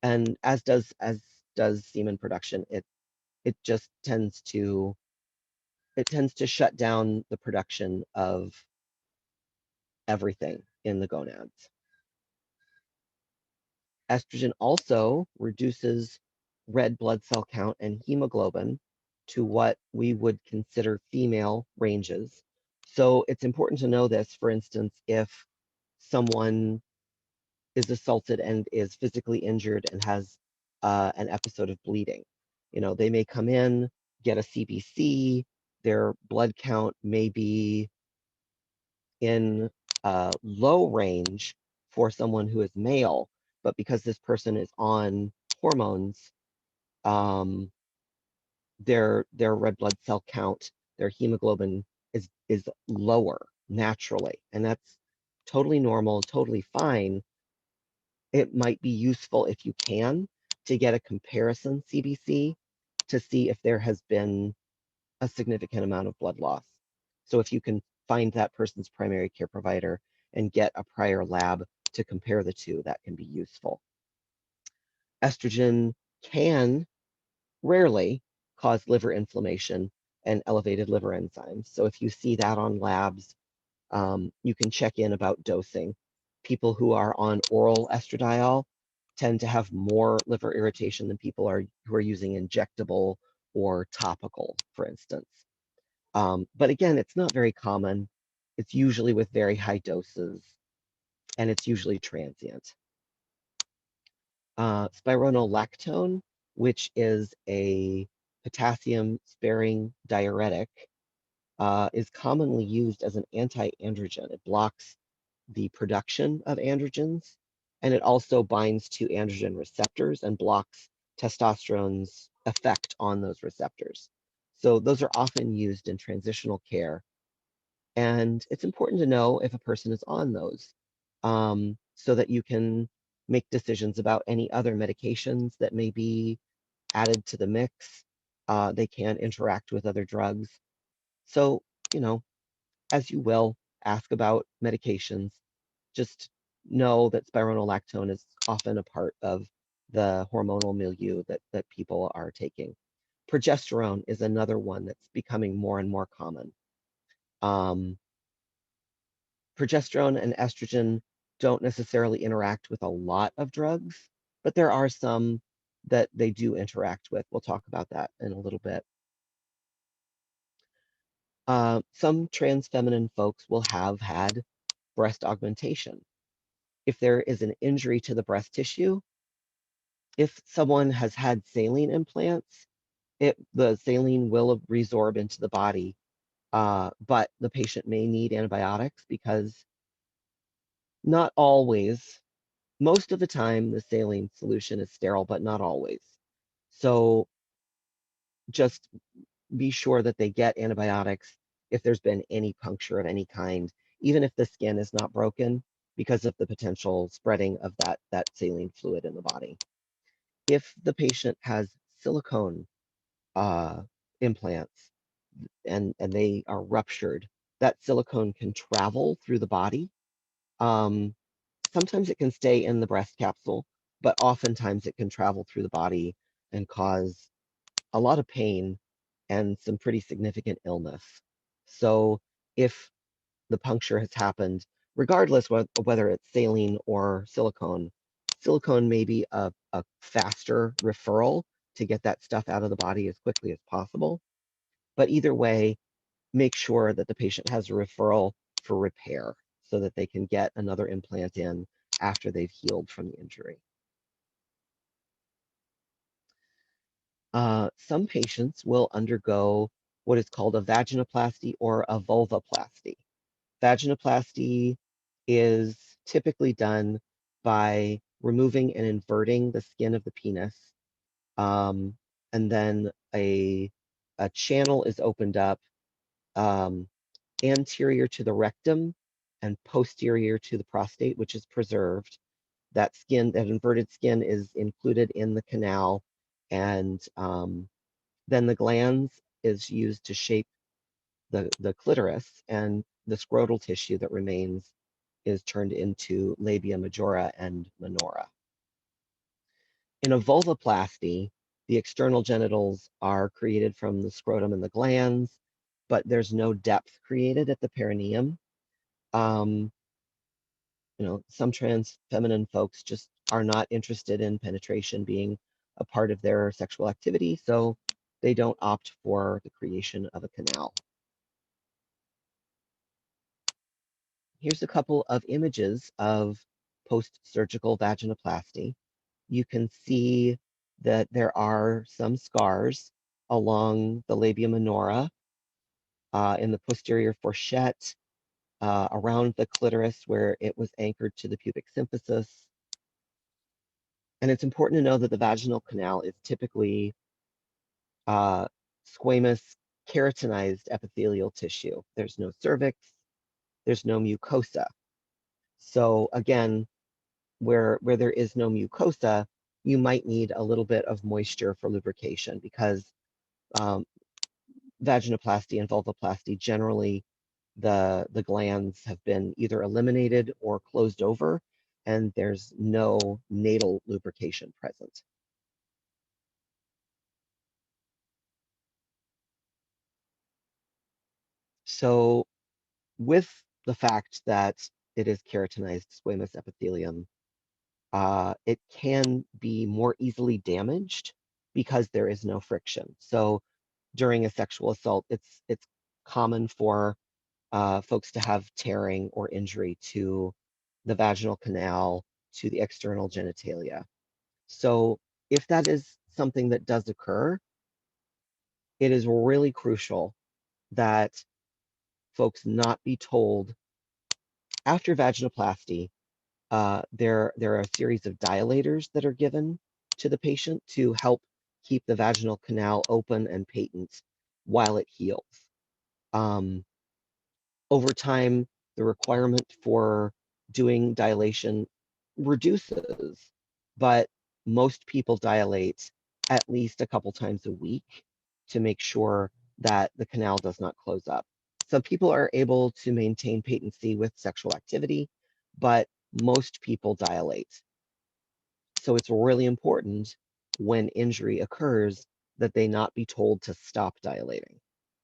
And as does semen production, it just tends to shut down the production of everything in the gonads. Estrogen also reduces red blood cell count and hemoglobin to what we would consider female ranges. So it's important to know this. For instance, if someone is assaulted and is physically injured and has an episode of bleeding, they may come in, get a CBC, their blood count may be in low range for someone who is male, but because this person is on hormones, um, their red blood cell count, their hemoglobin is lower naturally, and that's totally normal, totally fine. It might be useful if you can to get a comparison CBC to see if there has been a significant amount of blood loss. So if you can find that person's primary care provider and get a prior lab to compare the two, that can be useful. Estrogen can rarely cause liver inflammation and elevated liver enzymes. So if you see that on labs, you can check in about dosing. People who are on oral estradiol tend to have more liver irritation than people who are using injectable or topical, for instance. But again, it's not very common. It's usually with very high doses, and it's usually transient. Spironolactone, which is a potassium-sparing diuretic, is commonly used as an anti-androgen. It blocks the production of androgens, and it also binds to androgen receptors and blocks testosterone's effect on those receptors. So those are often used in transitional care. And it's important to know if a person is on those, so that you can make decisions about any other medications that may be added to the mix. They can interact with other drugs. So, as you will, ask about medications. Just know that spironolactone is often a part of the hormonal milieu that people are taking. Progesterone is another one that's becoming more and more common. Progesterone and estrogen don't necessarily interact with a lot of drugs, but there are some that they do interact with. We'll talk about that in a little bit. Some trans feminine folks will have had breast augmentation. If there is an injury to the breast tissue, if someone has had saline implants, the saline will resorb into the body, but the patient may need antibiotics because not always, most of the time, the saline solution is sterile, but not always. So just be sure that they get antibiotics if there's been any puncture of any kind, even if the skin is not broken, because of the potential spreading of that saline fluid in the body. If the patient has silicone implants and they are ruptured, that silicone can travel through the body. Sometimes it can stay in the breast capsule, but oftentimes it can travel through the body and cause a lot of pain and some pretty significant illness. So if the puncture has happened, regardless of whether it's saline or silicone, silicone may be a faster referral to get that stuff out of the body as quickly as possible. But either way, make sure that the patient has a referral for repair so that they can get another implant in after they've healed from the injury. Some patients will undergo what is called a vaginoplasty or a vulvaplasty. Vaginoplasty is typically done by removing and inverting the skin of the penis, and then a channel is opened up anterior to the rectum and posterior to the prostate, which is preserved. That inverted skin is included in the canal, And then the glans is used to shape the clitoris, and the scrotal tissue that remains is turned into labia majora and minora. In a vulvaplasty, the external genitals are created from the scrotum and the glans, but there's no depth created at the perineum. Some trans feminine folks just are not interested in penetration being a part of their sexual activity, so they don't opt for the creation of a canal. Here's a couple of images of post-surgical vaginoplasty. You can see that there are some scars along the labia minora, in the posterior fourchette, around the clitoris where it was anchored to the pubic symphysis. And it's important to know that the vaginal canal is typically squamous, keratinized epithelial tissue. There's no cervix, there's no mucosa. So again, where there is no mucosa, you might need a little bit of moisture for lubrication, because um, vaginoplasty and vulvoplasty, generally the glands have been either eliminated or closed over, and there's no natal lubrication present. So with the fact that it is keratinized squamous epithelium, it can be more easily damaged because there is no friction. So during a sexual assault, it's common for folks to have tearing or injury to the vaginal canal, to the external genitalia. So if that is something that does occur, it is really crucial that folks not be told after vaginoplasty. There are a series of dilators that are given to the patient to help keep the vaginal canal open and patent while it heals. Over time, the requirement for doing dilation reduces, but most people dilate at least a couple times a week to make sure that the canal does not close up. Some people are able to maintain patency with sexual activity, but most people dilate. So it's really important when injury occurs that they not be told to stop dilating.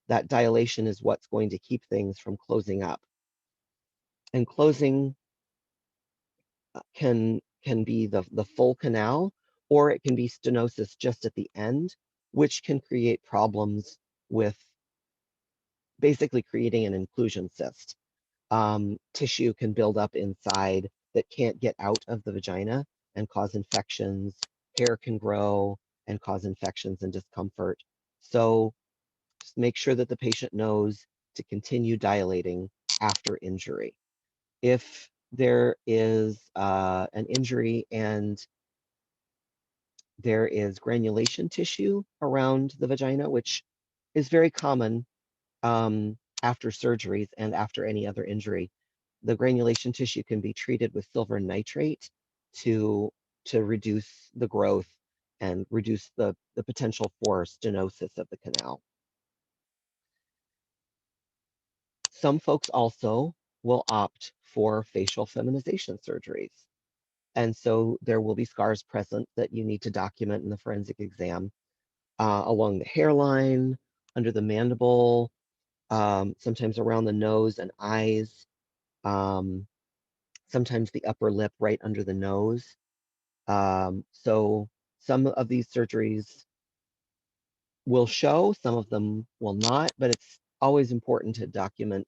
That dilation is what's going to keep things from closing up. And closing can be the full canal, or it can be stenosis just at the end, which can create problems with basically creating an inclusion cyst. Tissue can build up inside that can't get out of the vagina and cause infections. Hair can grow and cause infections and discomfort. So just make sure that the patient knows to continue dilating after injury. If there is an injury and there is granulation tissue around the vagina, which is very common after surgeries and after any other injury, the granulation tissue can be treated with silver nitrate to reduce the growth and reduce the potential for stenosis of the canal. Some folks also will opt for facial feminization surgeries. And so there will be scars present that you need to document in the forensic exam, along the hairline, under the mandible, sometimes around the nose and eyes, sometimes the upper lip right under the nose. So some of these surgeries will show, some of them will not, but it's always important to document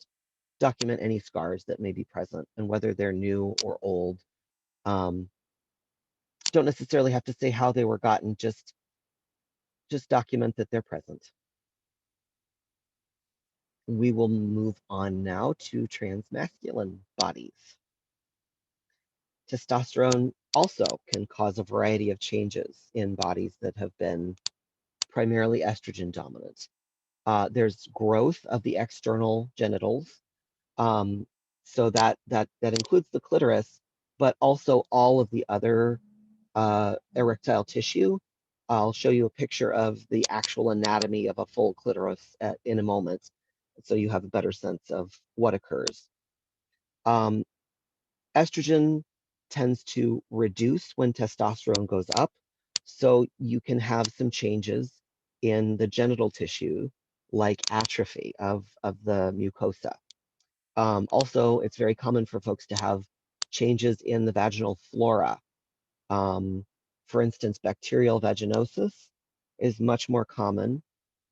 any scars that may be present and whether they're new or old. Um, don't necessarily have to say how they were gotten, just document that they're present. We will move on now to transmasculine bodies. Testosterone also can cause a variety of changes in bodies that have been primarily estrogen dominant. There's growth of the external genitals, so that includes the clitoris, but also all of the other erectile tissue I'll show you a picture of the actual anatomy of a full clitoris in a moment, so you have a better sense of what occurs. Um, Estrogen tends to reduce when testosterone goes up, so you can have some changes in the genital tissue, like atrophy of the mucosa. Also, it's very common for folks to have changes in the vaginal flora. For instance, bacterial vaginosis is much more common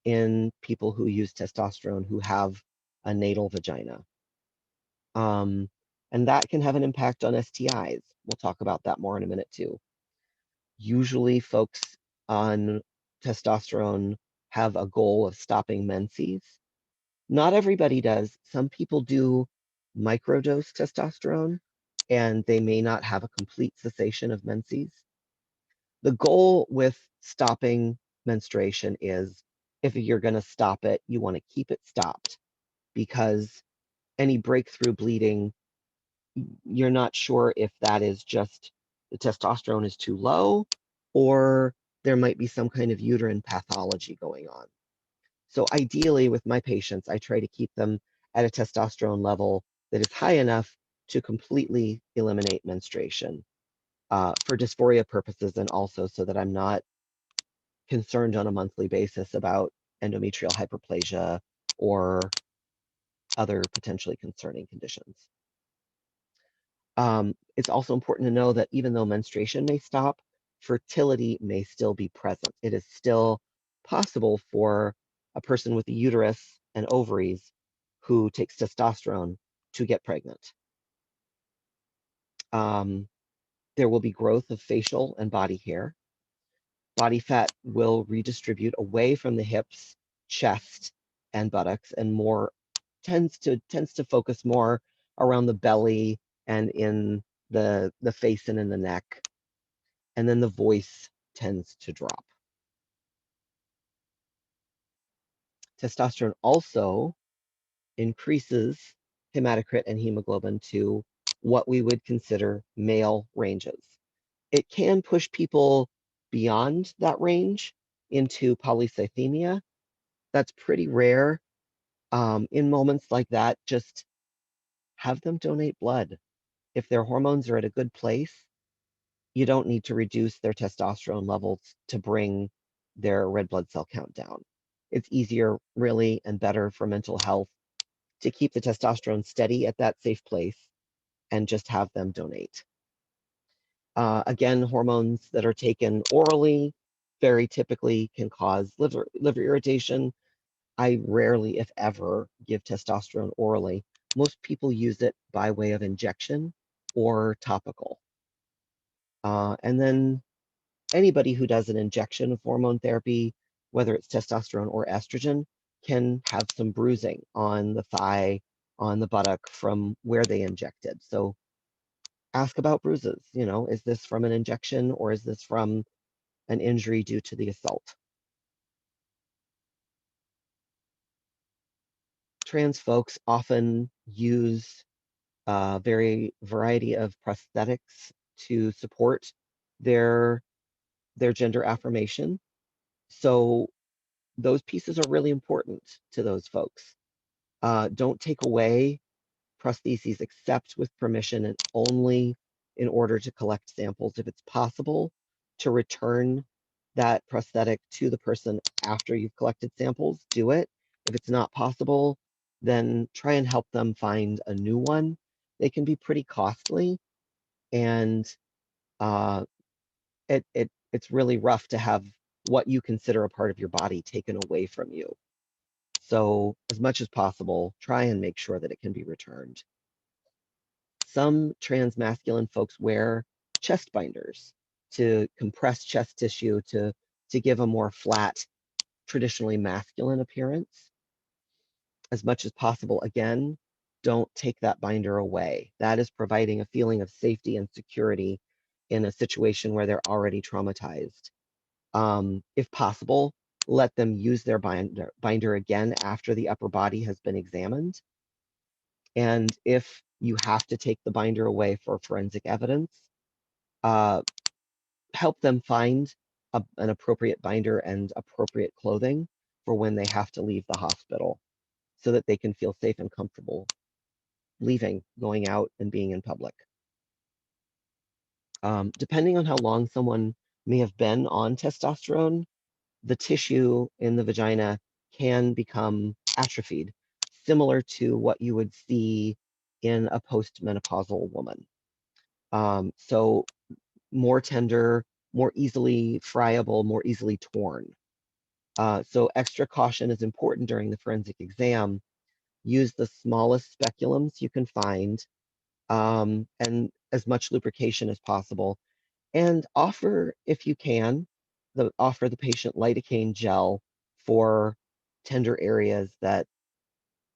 in people who use testosterone who have a natal vagina. And that can have an impact on STIs. We'll talk about that more in a minute too. Usually folks on testosterone have a goal of stopping menses. Not everybody does. Some people do microdose testosterone and they may not have a complete cessation of menses. The goal with stopping menstruation is if you're going to stop it, you want to keep it stopped because any breakthrough bleeding, you're not sure if that is just the testosterone is too low or there might be some kind of uterine pathology going on. So ideally with my patients, I try to keep them at a testosterone level that is high enough to completely eliminate menstruation for dysphoria purposes and also so that I'm not concerned on a monthly basis about endometrial hyperplasia or other potentially concerning conditions. It's also important to know that even though menstruation may stop, fertility may still be present. It is still possible for a person with a uterus and ovaries who takes testosterone to get pregnant. There will be growth of facial and body hair. Body fat will redistribute away from the hips, chest, and buttocks, and more tends to focus more around the belly and in the face and in the neck. And then the voice tends to drop. Testosterone also increases hematocrit and hemoglobin to what we would consider male ranges. It can push people beyond that range into polycythemia. That's pretty rare. In moments like that, just have them donate blood. If their hormones are at a good place, you don't need to reduce their testosterone levels to bring their red blood cell count down. It's easier, really, and better for mental health to keep the testosterone steady at that safe place and just have them donate. Again, hormones that are taken orally very typically can cause liver irritation. I rarely, if ever, give testosterone orally. Most people use it by way of injection or topical. And then anybody who does an injection of hormone therapy, whether it's testosterone or estrogen, can have some bruising on the thigh, on the buttock from where they injected. So ask about bruises. You know, is this from an injection or is this from an injury due to the assault? Trans folks often use a variety of prosthetics to support their gender affirmation. So those pieces are really important to those folks. Don't take away prostheses except with permission and only in order to collect samples. If it's possible to return that prosthetic to the person after you've collected samples, do it. If it's not possible, then try and help them find a new one. They can be pretty costly, and uh, it's really rough to have what you consider a part of your body taken away from you. So as much as possible, try and make sure that it can be returned. Some trans masculine folks wear chest binders to compress chest tissue to give a more flat, traditionally masculine appearance. As much as possible, again, don't take that binder away. That is providing a feeling of safety and security in a situation where they're already traumatized. If possible, let them use their binder again after the upper body has been examined. And if you have to take the binder away for forensic evidence, uh, help them find an appropriate binder and appropriate clothing for when they have to leave the hospital so that they can feel safe and comfortable leaving, going out, and being in public. Depending on how long someone may have been on testosterone, the tissue in the vagina can become atrophied, similar to what you would see in a postmenopausal woman. So more tender, more easily friable, more easily torn. So extra caution is important during the forensic exam. Use the smallest speculums you can find, and as much lubrication as possible. And offer, if you can, offer the patient lidocaine gel for tender areas that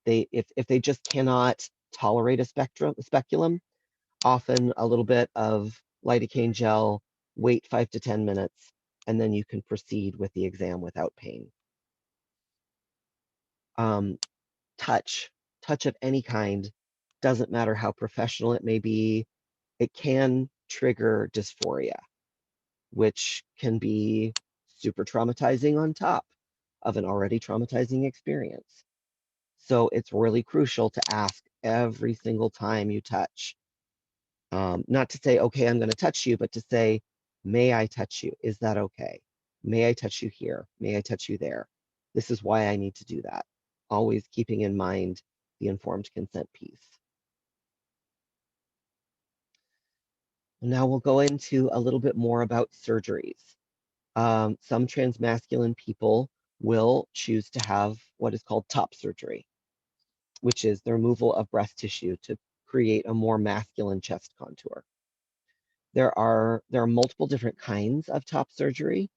if they just cannot tolerate a speculum, often a little bit of lidocaine gel, wait 5 to 10 minutes, and then you can proceed with the exam without pain. Um, touch of any kind, doesn't matter how professional it may be, it can trigger dysphoria, which can be super traumatizing on top of an already traumatizing experience. So it's really crucial to ask every single time you touch. Not to say, okay, I'm going to touch you, but to say, may I touch you? Is that okay? May I touch you here? May I touch you there? This is why I need to do that. Always keeping in mind the informed consent piece. Now we'll go into a little bit more about surgeries. Some transmasculine people will choose to have what is called top surgery, which is the removal of breast tissue to create a more masculine chest contour. There are multiple different kinds of top surgery.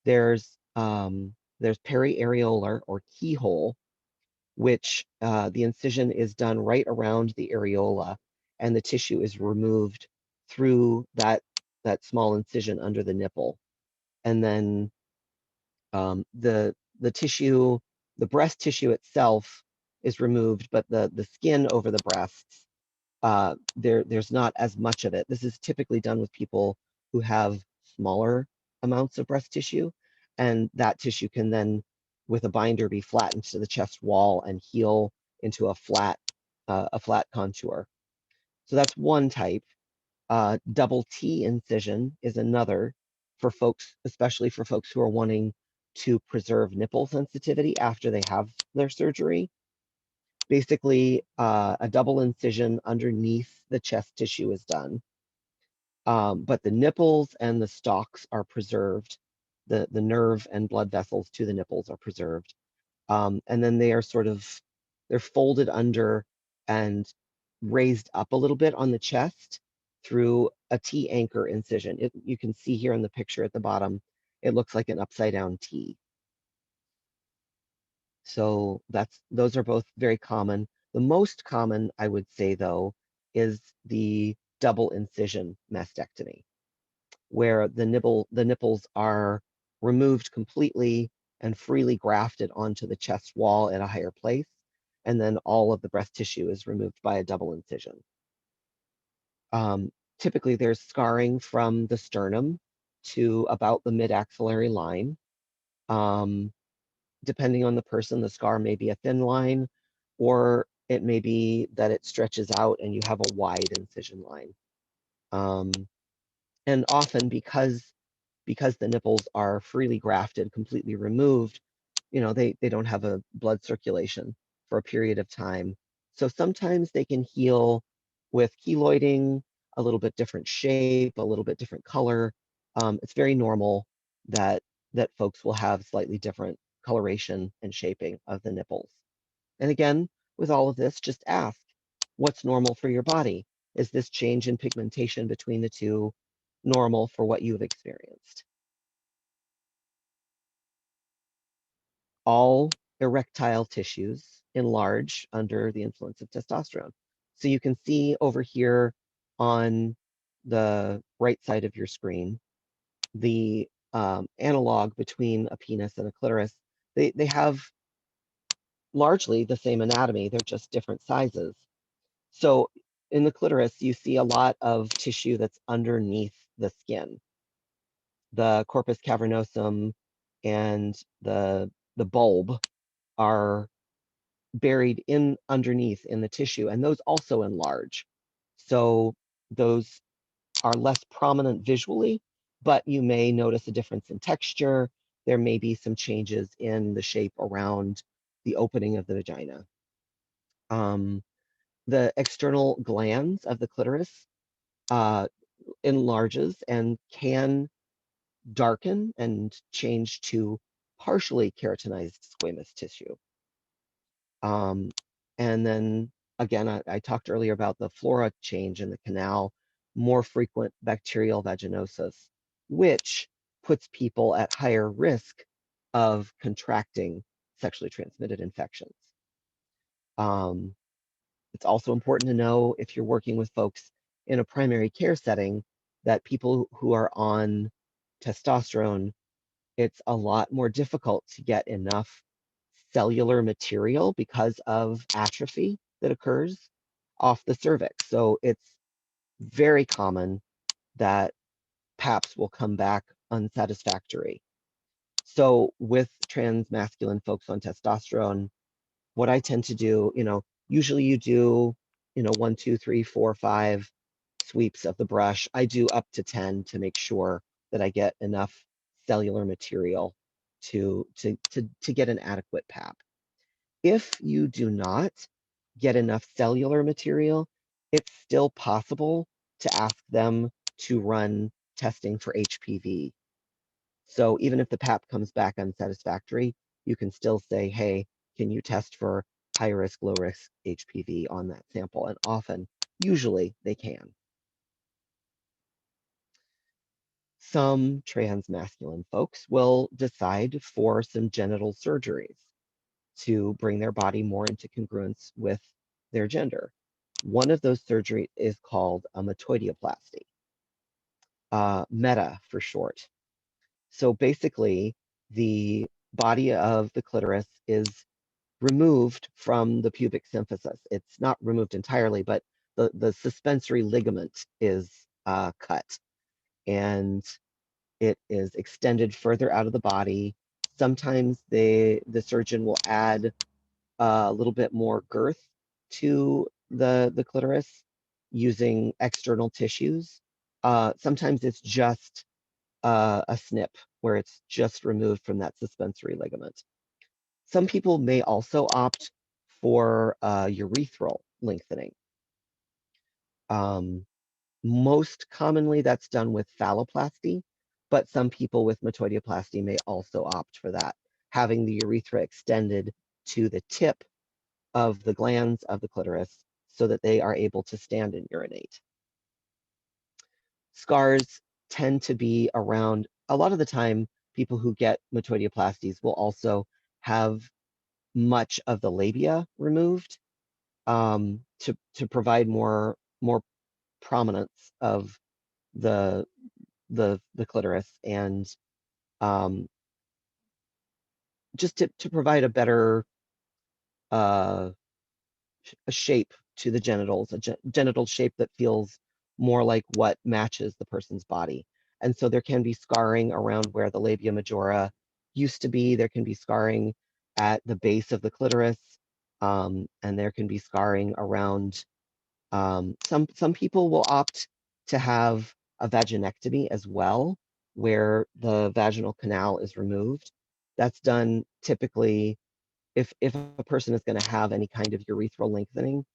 There's periareolar or keyhole, which the incision is done right around the areola, and the tissue is removed through that small incision under the nipple, and then the tissue, the breast tissue itself is removed, but the skin over the breasts, there's not as much of it. This is typically done with people who have smaller amounts of breast tissue, and that tissue can then, with a binder, be flattened to the chest wall and heal into a flat contour. So that's one type. Double T incision is another for folks, especially for folks who are wanting to preserve nipple sensitivity after they have their surgery. Basically, a double incision underneath the chest tissue is done, but the nipples and the stalks are preserved. The nerve and blood vessels to the nipples are preserved. And then they are they're folded under and raised up a little bit on the chest through a T anchor incision. You can see here in the picture at the bottom, it looks like an upside down T. So those are both very common. The most common, I would say, though, is the double incision mastectomy, where the nipples are removed completely and freely grafted onto the chest wall at a higher place, and then all of the breast tissue is removed by a double incision. Typically, there's scarring from the sternum to about the mid-axillary line. Depending on the person, the scar may be a thin line, or it may be that it stretches out and you have a wide incision line. And often because the nipples are freely grafted, completely removed, they don't have a blood circulation for a period of time. So sometimes they can heal with keloiding, a little bit different shape, a little bit different color. It's very normal that folks will have slightly different coloration and shaping of the nipples. And again, with all of this, just ask, what's normal for your body? Is this change in pigmentation between the two normal for what you've experienced? All erectile tissues enlarge under the influence of testosterone. So you can see over here on the right side of your screen, the analog between a penis and a clitoris. They have largely the same anatomy, they're just different sizes. So in the clitoris, you see a lot of tissue that's underneath the skin. the corpus cavernosum and the bulb are buried in underneath in the tissue, and those also enlarge. So those are less prominent visually, but you may notice a difference in texture. There may be some changes in the shape around the opening of the vagina. The external glands of the clitoris uh, enlarges and can darken and change to partially keratinized squamous tissue. And then again, I talked earlier about the flora change in the canal, more frequent bacterial vaginosis, which puts people at higher risk of contracting sexually transmitted infections. Um, it's also important to know if you're working with folks in a primary care setting that people who are on testosterone, it's a lot more difficult to get enough cellular material because of atrophy that occurs off the cervix. So it's very common that PAPs will come back unsatisfactory. So with transmasculine folks on testosterone, what I tend to do, usually you do, 1, 2, 3, 4, 5 sweeps of the brush. I do up to 10 to make sure that I get enough cellular material to get an adequate PAP. If you do not get enough cellular material, it's still possible to ask them to run testing for HPV. So even if the PAP comes back unsatisfactory, you can still say, hey, can you test for high risk, low risk HPV on that sample? And often, usually, they can. Some transmasculine folks will decide for some genital surgeries to bring their body more into congruence with their gender. One of those surgeries is called a metoidioplasty, meta for short. So basically, the body of the clitoris is removed from the pubic symphysis. It's not removed entirely, but the suspensory ligament is cut, and it is extended further out of the body. Sometimes the surgeon will add a little bit more girth to the clitoris using external tissues. Sometimes it's just a snip where it's just removed from that suspensory ligament. Some people may also opt for urethral lengthening. Most commonly, that's done with phalloplasty, but some people with metoidioplasty may also opt for that, having the urethra extended to the tip of the glands of the clitoris so that they are able to stand and urinate. Scars tend to be around, a lot of the time, people who get metoidioplasties will also have much of the labia removed to provide more prominence of the the clitoris and um, just to provide a better uh, a shape to the genitals, a genital shape that feels more like what matches the person's body. And so there can be scarring around where the labia majora used to be. There can be scarring at the base of the clitoris, and there can be scarring around. Some people will opt to have a vaginectomy as well, where the vaginal canal is removed. That's done typically if a person is going to have any kind of urethral lengthening,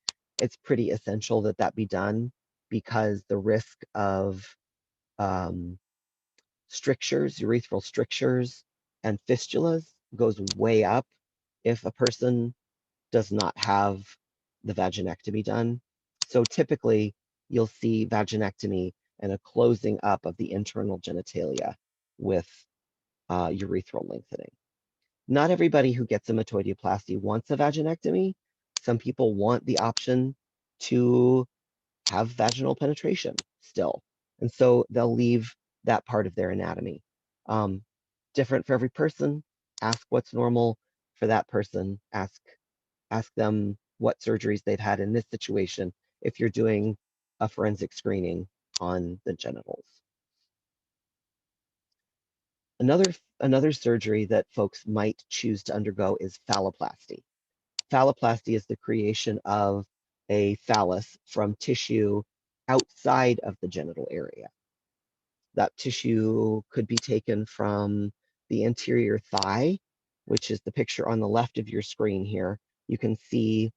it's pretty essential that that be done because the risk of um, strictures, urethral strictures, and fistulas goes way up if a person does not have the vaginectomy done. So typically, you'll see vaginectomy and a closing up of the internal genitalia with urethral lengthening. Not everybody who gets a metoidioplasty wants a vaginectomy. Some people want the option to have vaginal penetration still. And so they'll leave that part of their anatomy. Um, Different for every person. Ask what's normal for that person. Ask them what surgeries they've had in this situation if you're doing a forensic screening on the genitals. Another surgery that folks might choose to undergo is phalloplasty. Phalloplasty is the creation of a phallus from tissue outside of the genital area. That tissue could be taken from the anterior thigh, which is the picture on the left of your screen here. You can see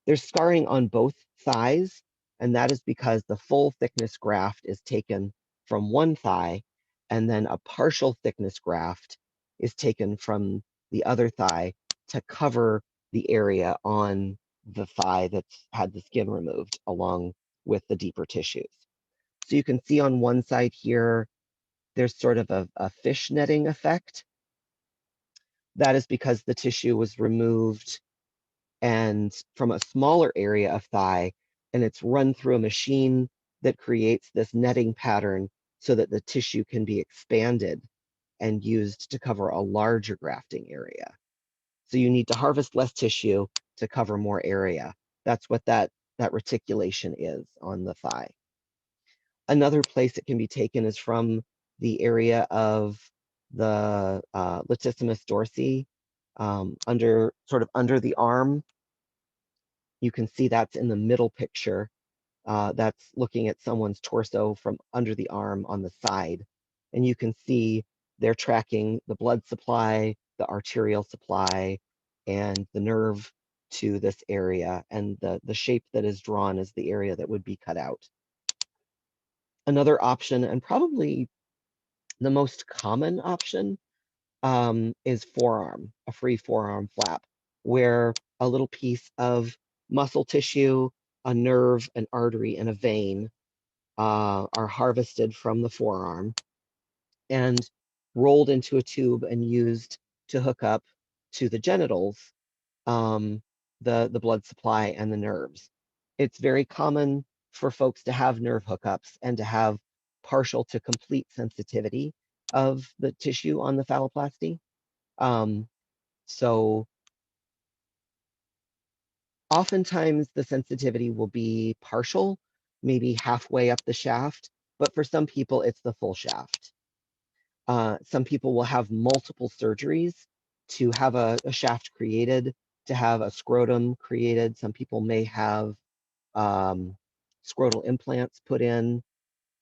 there's scarring on both thighs, and that is because the full thickness graft is taken from one thigh, and then a partial thickness graft is taken from the other thigh to cover the area on the thigh that's had the skin removed along with the deeper tissues. So you can see on one side here, there's sort of a fish netting effect. That is because the tissue was removed and from a smaller area of thigh, and it's run through a machine that creates this netting pattern so that the tissue can be expanded and used to cover a larger grafting area. So you need to harvest less tissue to cover more area. That's what that reticulation is on the thigh. Another place it can be taken is from the area of the latissimus dorsi, sort of under the arm. You can see that's in the middle picture. That's looking at someone's torso from under the arm on the side. And you can see they're tracking the blood supply, the arterial supply, and the nerve to this area. And the shape that is drawn is the area that would be cut out. Another option, and probably the most common option, is forearm, a free forearm flap, where a little piece of muscle tissue, a nerve, an artery, and a vein are harvested from the forearm and rolled into a tube and used to hook up to the genitals, the blood supply and the nerves. It's very common for folks to have nerve hookups and to have partial to complete sensitivity of the tissue on the phalloplasty. So oftentimes the sensitivity will be partial, maybe halfway up the shaft, but for some people it's the full shaft. Some people will have multiple surgeries to have a shaft created, to have a scrotum created. Some people may have scrotal implants put in,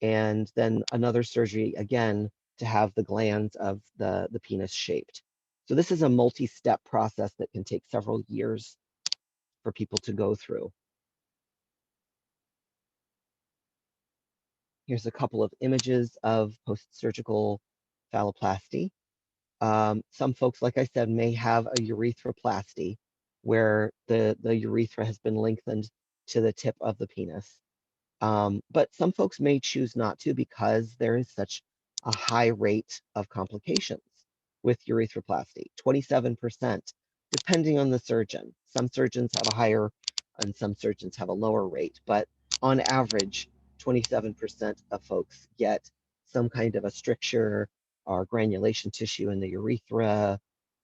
and then another surgery again to have the glands of the penis shaped. So this is a multi-step process that can take several years for people to go through. Here's a couple of images of post-surgical phalloplasty. Some folks, like I said, may have a urethroplasty where the urethra has been lengthened to the tip of the penis. But some folks may choose not to because there is such a high rate of complications with urethroplasty, 27%, depending on the surgeon. Some surgeons have a higher and some surgeons have a lower rate, but on average, 27% of folks get some kind of a stricture or granulation tissue in the urethra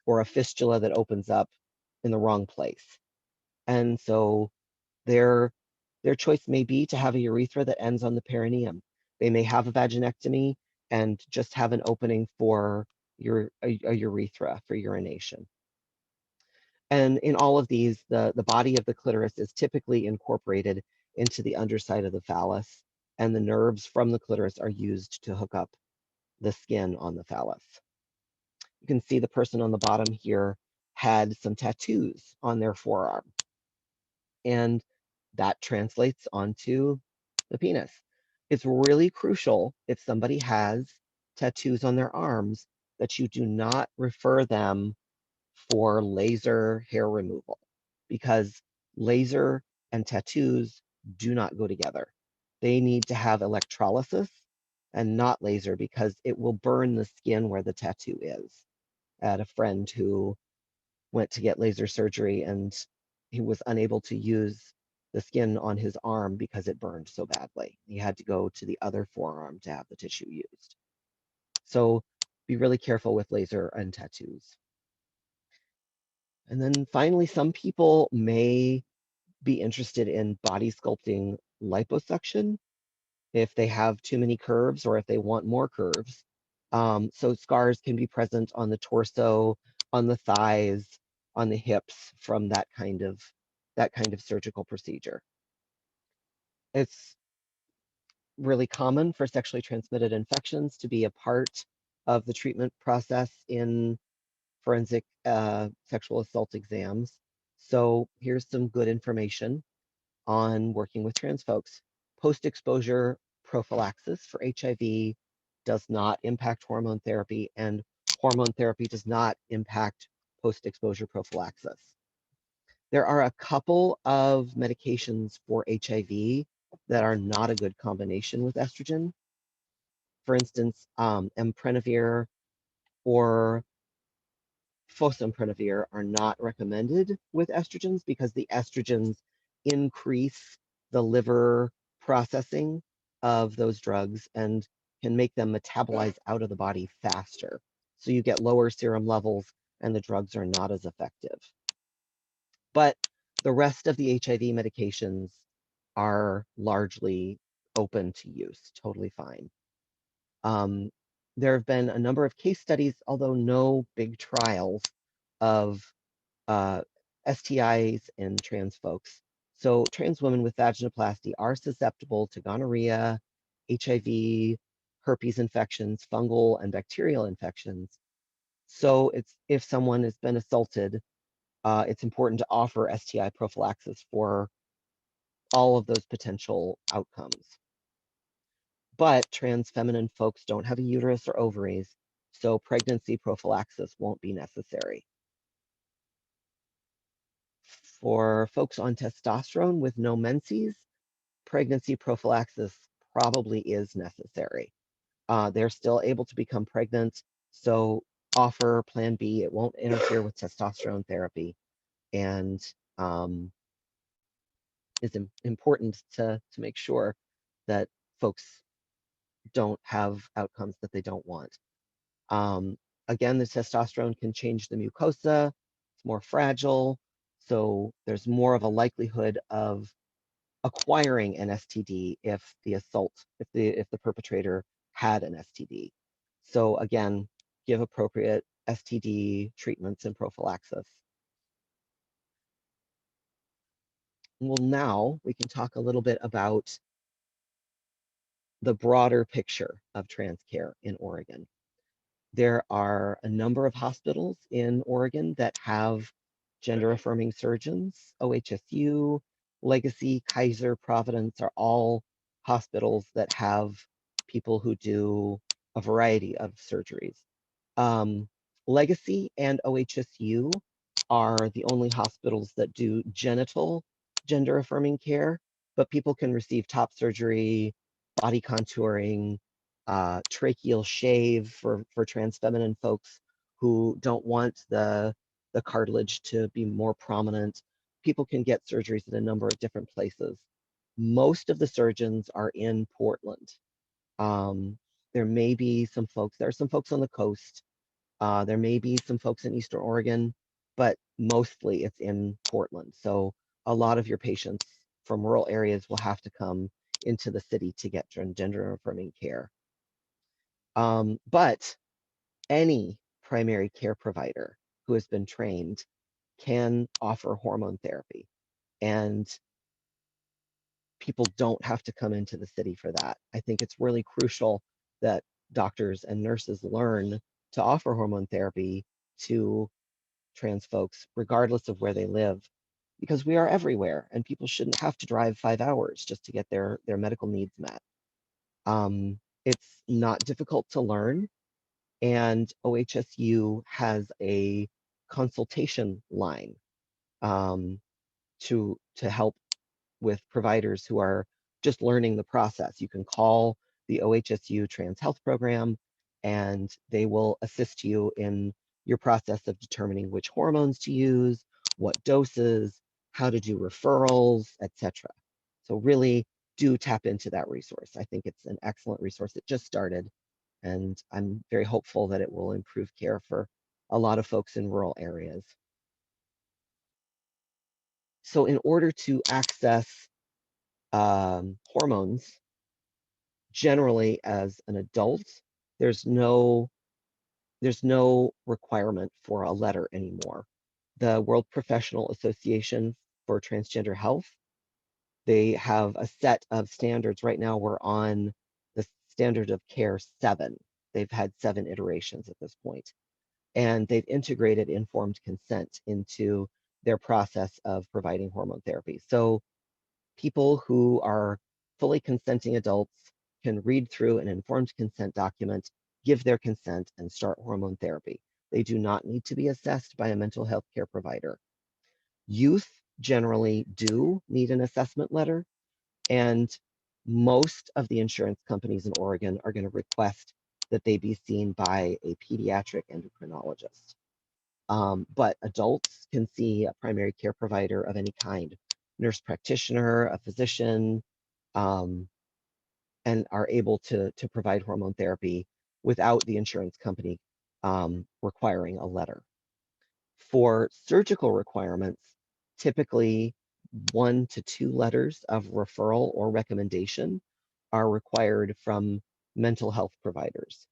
or a fistula that opens up in the wrong place. And so their choice may be to have a urethra that ends on the perineum. They may have a vaginectomy and just have an opening for a urethra for urination. And in all of these, the body of the clitoris is typically incorporated into the underside of the phallus, and the nerves from the clitoris are used to hook up the skin on the phallus. You can see the person on the bottom here had some tattoos on their forearm, and that translates onto the penis. It's really crucial if somebody has tattoos on their arms that you do not refer them for laser hair removal, because laser and tattoos do not go together. They need to have electrolysis and not laser because it will burn the skin where the tattoo is. I had a friend who went to get laser surgery and he was unable to use the skin on his arm because it burned so badly. He had to go to the other forearm to have the tissue used. So be really careful with laser and tattoos. And then finally, some people may be interested in body sculpting liposuction if they have too many curves or if they want more curves. So scars can be present on the torso, on the thighs, on the hips from that kind of surgical procedure. It's really common for sexually transmitted infections to be a part of the treatment process in forensic sexual assault exams. So here's some good information on working with trans folks. Post-exposure prophylaxis for HIV does not impact hormone therapy, and hormone therapy does not impact post-exposure prophylaxis. There are a couple of medications for HIV that are not a good combination with estrogen. For instance, emprenavir or fosemprenavir are not recommended with estrogens because the estrogens increase the liver processing of those drugs and can make them metabolize out of the body faster. So you get lower serum levels and the drugs are not as effective. But the rest of the HIV medications are largely open to use, totally fine. There have been a number of case studies, although no big trials, of STIs in trans folks. So trans women with vaginoplasty are susceptible to gonorrhea, HIV, herpes infections, fungal and bacterial infections. So if someone has been assaulted, it's important to offer STI prophylaxis for all of those potential outcomes. But trans feminine folks don't have a uterus or ovaries, so pregnancy prophylaxis won't be necessary. For folks on testosterone with no menses, pregnancy prophylaxis probably is necessary. They're still able to become pregnant, so offer Plan B. It won't interfere with testosterone therapy, and is important to make sure that folks don't have outcomes that they don't want. Again, the testosterone can change the mucosa. It's more fragile, so there's more of a likelihood of acquiring an STD if the perpetrator had an STD. So again, give appropriate STD treatments and prophylaxis. Well, now we can talk a little bit about the broader picture of trans care in Oregon. There are a number of hospitals in Oregon that have gender affirming surgeons. OHSU, Legacy, Kaiser, Providence are all hospitals that have people who do a variety of surgeries. Legacy and OHSU are the only hospitals that do genital gender affirming care, but people can receive top surgery, body contouring, tracheal shave for trans feminine folks who don't want the cartilage to be more prominent. People can get surgeries at a number of different places. Most of the surgeons are in Portland. There may be some folks, there are some folks on the coast. There may be some folks in Eastern Oregon, but mostly it's in Portland. So a lot of your patients from rural areas will have to come into the city to get gender affirming care. But any primary care provider who has been trained can offer hormone therapy, and people don't have to come into the city for that. I think it's really crucial that doctors and nurses learn to offer hormone therapy to trans folks, regardless of where they live, because we are everywhere and people shouldn't have to drive 5 hours just to get their medical needs met. It's not difficult to learn, and OHSU has a consultation line to help with providers who are just learning the process. You can call the OHSU Trans Health Program, and they will assist you in your process of determining which hormones to use, what doses, how to do referrals, etc. So really do tap into that resource. I think it's an excellent resource. It just started, and I'm very hopeful that it will improve care for a lot of folks in rural areas. So in order to access hormones, generally as an adult, There's no requirement for a letter anymore. The World Professional Association for Transgender Health, they have a set of standards. Right now we're on the standard of care 7. They've had 7 iterations at this point, and they've integrated informed consent into their process of providing hormone therapy. So people who are fully consenting adults can read through an informed consent document, give their consent, and start hormone therapy. They do not need to be assessed by a mental health care provider. Youth generally do need an assessment letter, and most of the insurance companies in Oregon are going to request that they be seen by a pediatric endocrinologist. But adults can see a primary care provider of any kind, nurse practitioner, a physician, um, and are able to provide hormone therapy without the insurance company requiring a letter. For surgical requirements, typically 1 to 2 letters of referral or recommendation are required from mental health providers.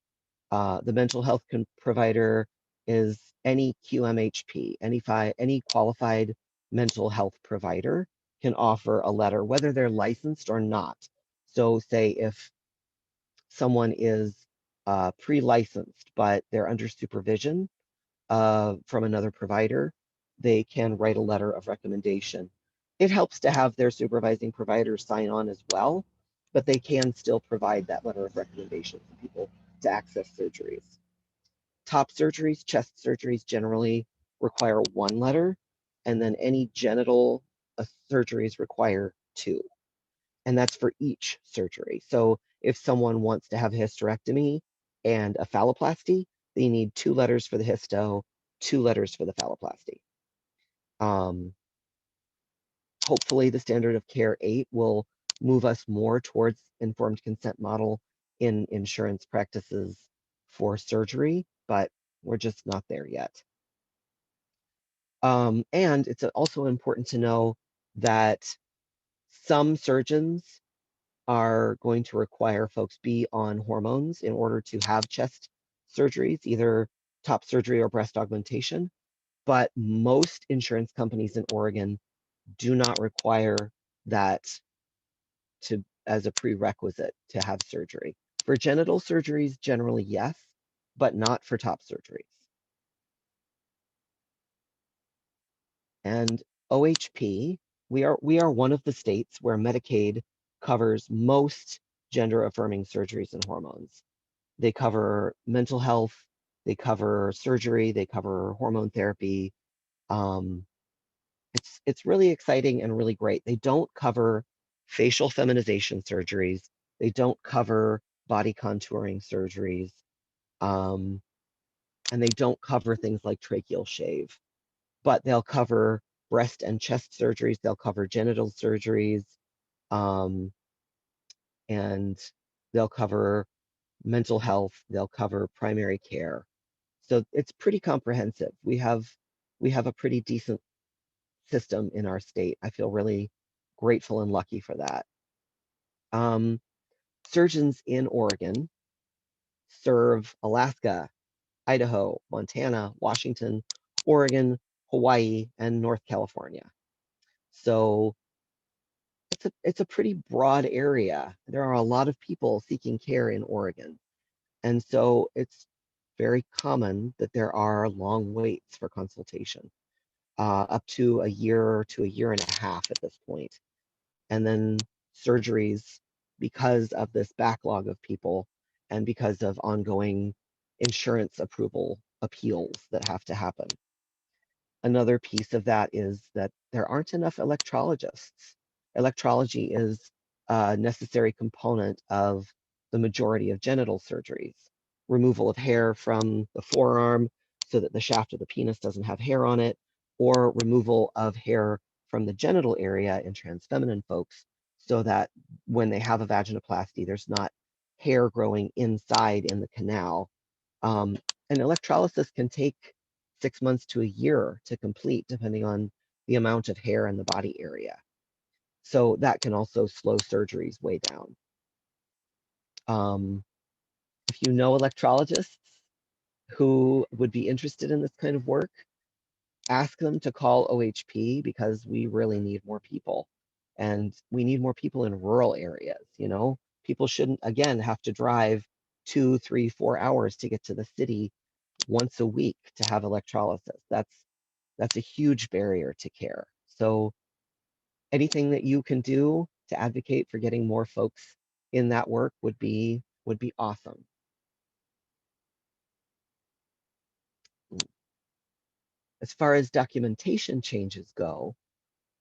The mental health provider is any QMHP, any qualified mental health provider can offer a letter, whether they're licensed or not. So say if someone is pre-licensed, but they're under supervision from another provider, they can write a letter of recommendation. It helps to have their supervising provider sign on as well, but they can still provide that letter of recommendation for people to access surgeries. Top surgeries, chest surgeries generally require 1 letter, and then any genital surgeries require 2. And that's for each surgery. So if someone wants to have a hysterectomy and a phalloplasty, they need 2 letters for the hysto, 2 letters for the phalloplasty. Hopefully the standard of care 8 will move us more towards informed consent model in insurance practices for surgery, but we're just not there yet. And it's also important to know that some surgeons are going to require folks be on hormones in order to have chest surgeries, either top surgery or breast augmentation. But most insurance companies in Oregon do not require that as a prerequisite to have surgery. For genital surgeries, generally yes, but not for top surgeries. And OHP, we are one of the states where Medicaid covers most gender affirming surgeries and hormones. They cover mental health, they cover surgery, they cover hormone therapy. It's really exciting and really great. They don't cover facial feminization surgeries. They don't cover body contouring surgeries. And they don't cover things like tracheal shave, but they'll cover breast and chest surgeries. They'll cover genital surgeries, and they'll cover mental health. They'll cover primary care. So it's pretty comprehensive. We have a pretty decent system in our state. I feel really grateful and lucky for that. Surgeons in Oregon serve Alaska, Idaho, Montana, Washington, Oregon, Hawaii, and North California. So it's a pretty broad area. There are a lot of people seeking care in Oregon. And so it's very common that there are long waits for consultation, up to a year to a year and a half at this point. And then surgeries, because of this backlog of people and because of ongoing insurance approval appeals that have to happen. Another piece of that is that there aren't enough electrologists. Electrology is a necessary component of the majority of genital surgeries. Removal of hair from the forearm so that the shaft of the penis doesn't have hair on it, or removal of hair from the genital area in trans feminine folks so that when they have a vaginoplasty, there's not hair growing inside in the canal. And electrolysis can take 6 months to a year to complete, depending on the amount of hair in the body area. So that can also slow surgeries way down. If you know electrologists who would be interested in this kind of work, ask them to call OHP because we really need more people. And we need more people in rural areas, you know? People shouldn't, again, have to drive 2, 3, 4 hours to get to the city once a week to have electrolysis. That's a huge barrier to care. So anything that you can do to advocate for getting more folks in that work would be awesome. As far as documentation changes go,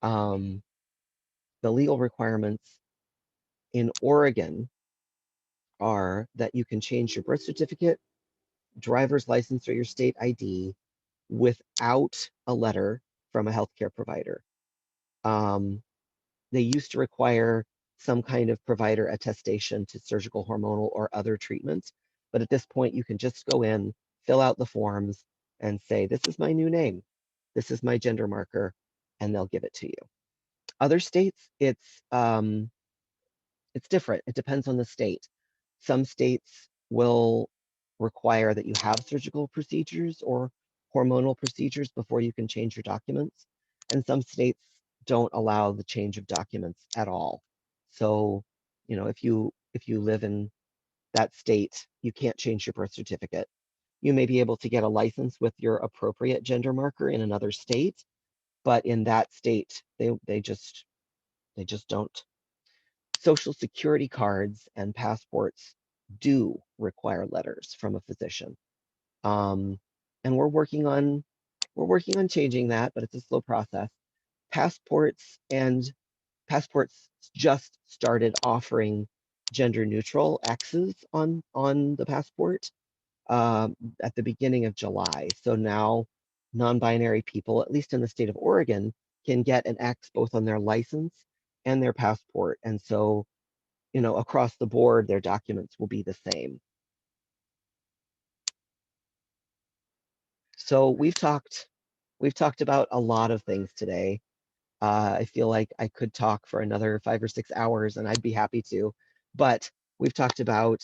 the legal requirements in Oregon are that you can change your birth certificate, driver's license, or your state ID without a letter from a healthcare provider. They used to require some kind of provider attestation to surgical, hormonal, or other treatments. But at this point, you can just go in, fill out the forms, and say, this is my new name. This is my gender marker, and they'll give it to you. Other states, it's different. It depends on the state. Some states will require that you have surgical procedures or hormonal procedures before you can change your documents. And some states don't allow the change of documents at all. So, you know, if you live in that state, you can't change your birth certificate. You may be able to get a license with your appropriate gender marker in another state, but in that state, they just don't. Social security cards and passports do require letters from a physician. Um, and we're working on changing that, but it's a slow process. Passports and passports just started offering gender neutral X's on the passport at the beginning of July. So now non-binary people, at least in the state of Oregon, can get an X both on their license and their passport. And so, you know, across the board, their documents will be the same. So we've talked about a lot of things today. I feel like I could talk for another 5 or 6 hours, and I'd be happy to. But we've talked about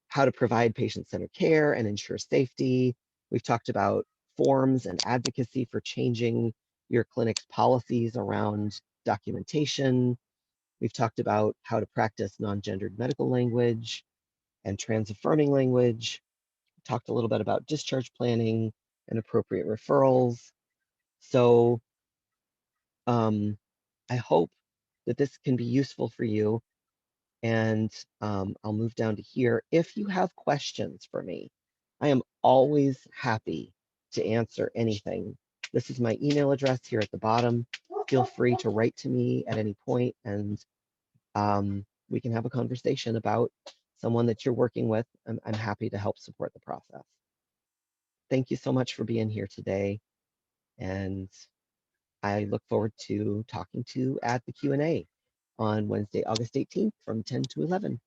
how to provide patient-centered care and ensure safety. We've talked about forms and advocacy for changing your clinic's policies around documentation. We've talked about how to practice non-gendered medical language and trans-affirming language. We talked a little bit about discharge planning and appropriate referrals. So um, I hope that this can be useful for you. And I'll move down to here. If you have questions for me, I am always happy to answer anything. This is my email address here at the bottom. Feel free to write to me at any point, and we can have a conversation about someone that you're working with. I'm happy to help support the process. Thank you so much for being here today, and I look forward to talking to you at the Q&A on Wednesday, August 18th from 10 to 11.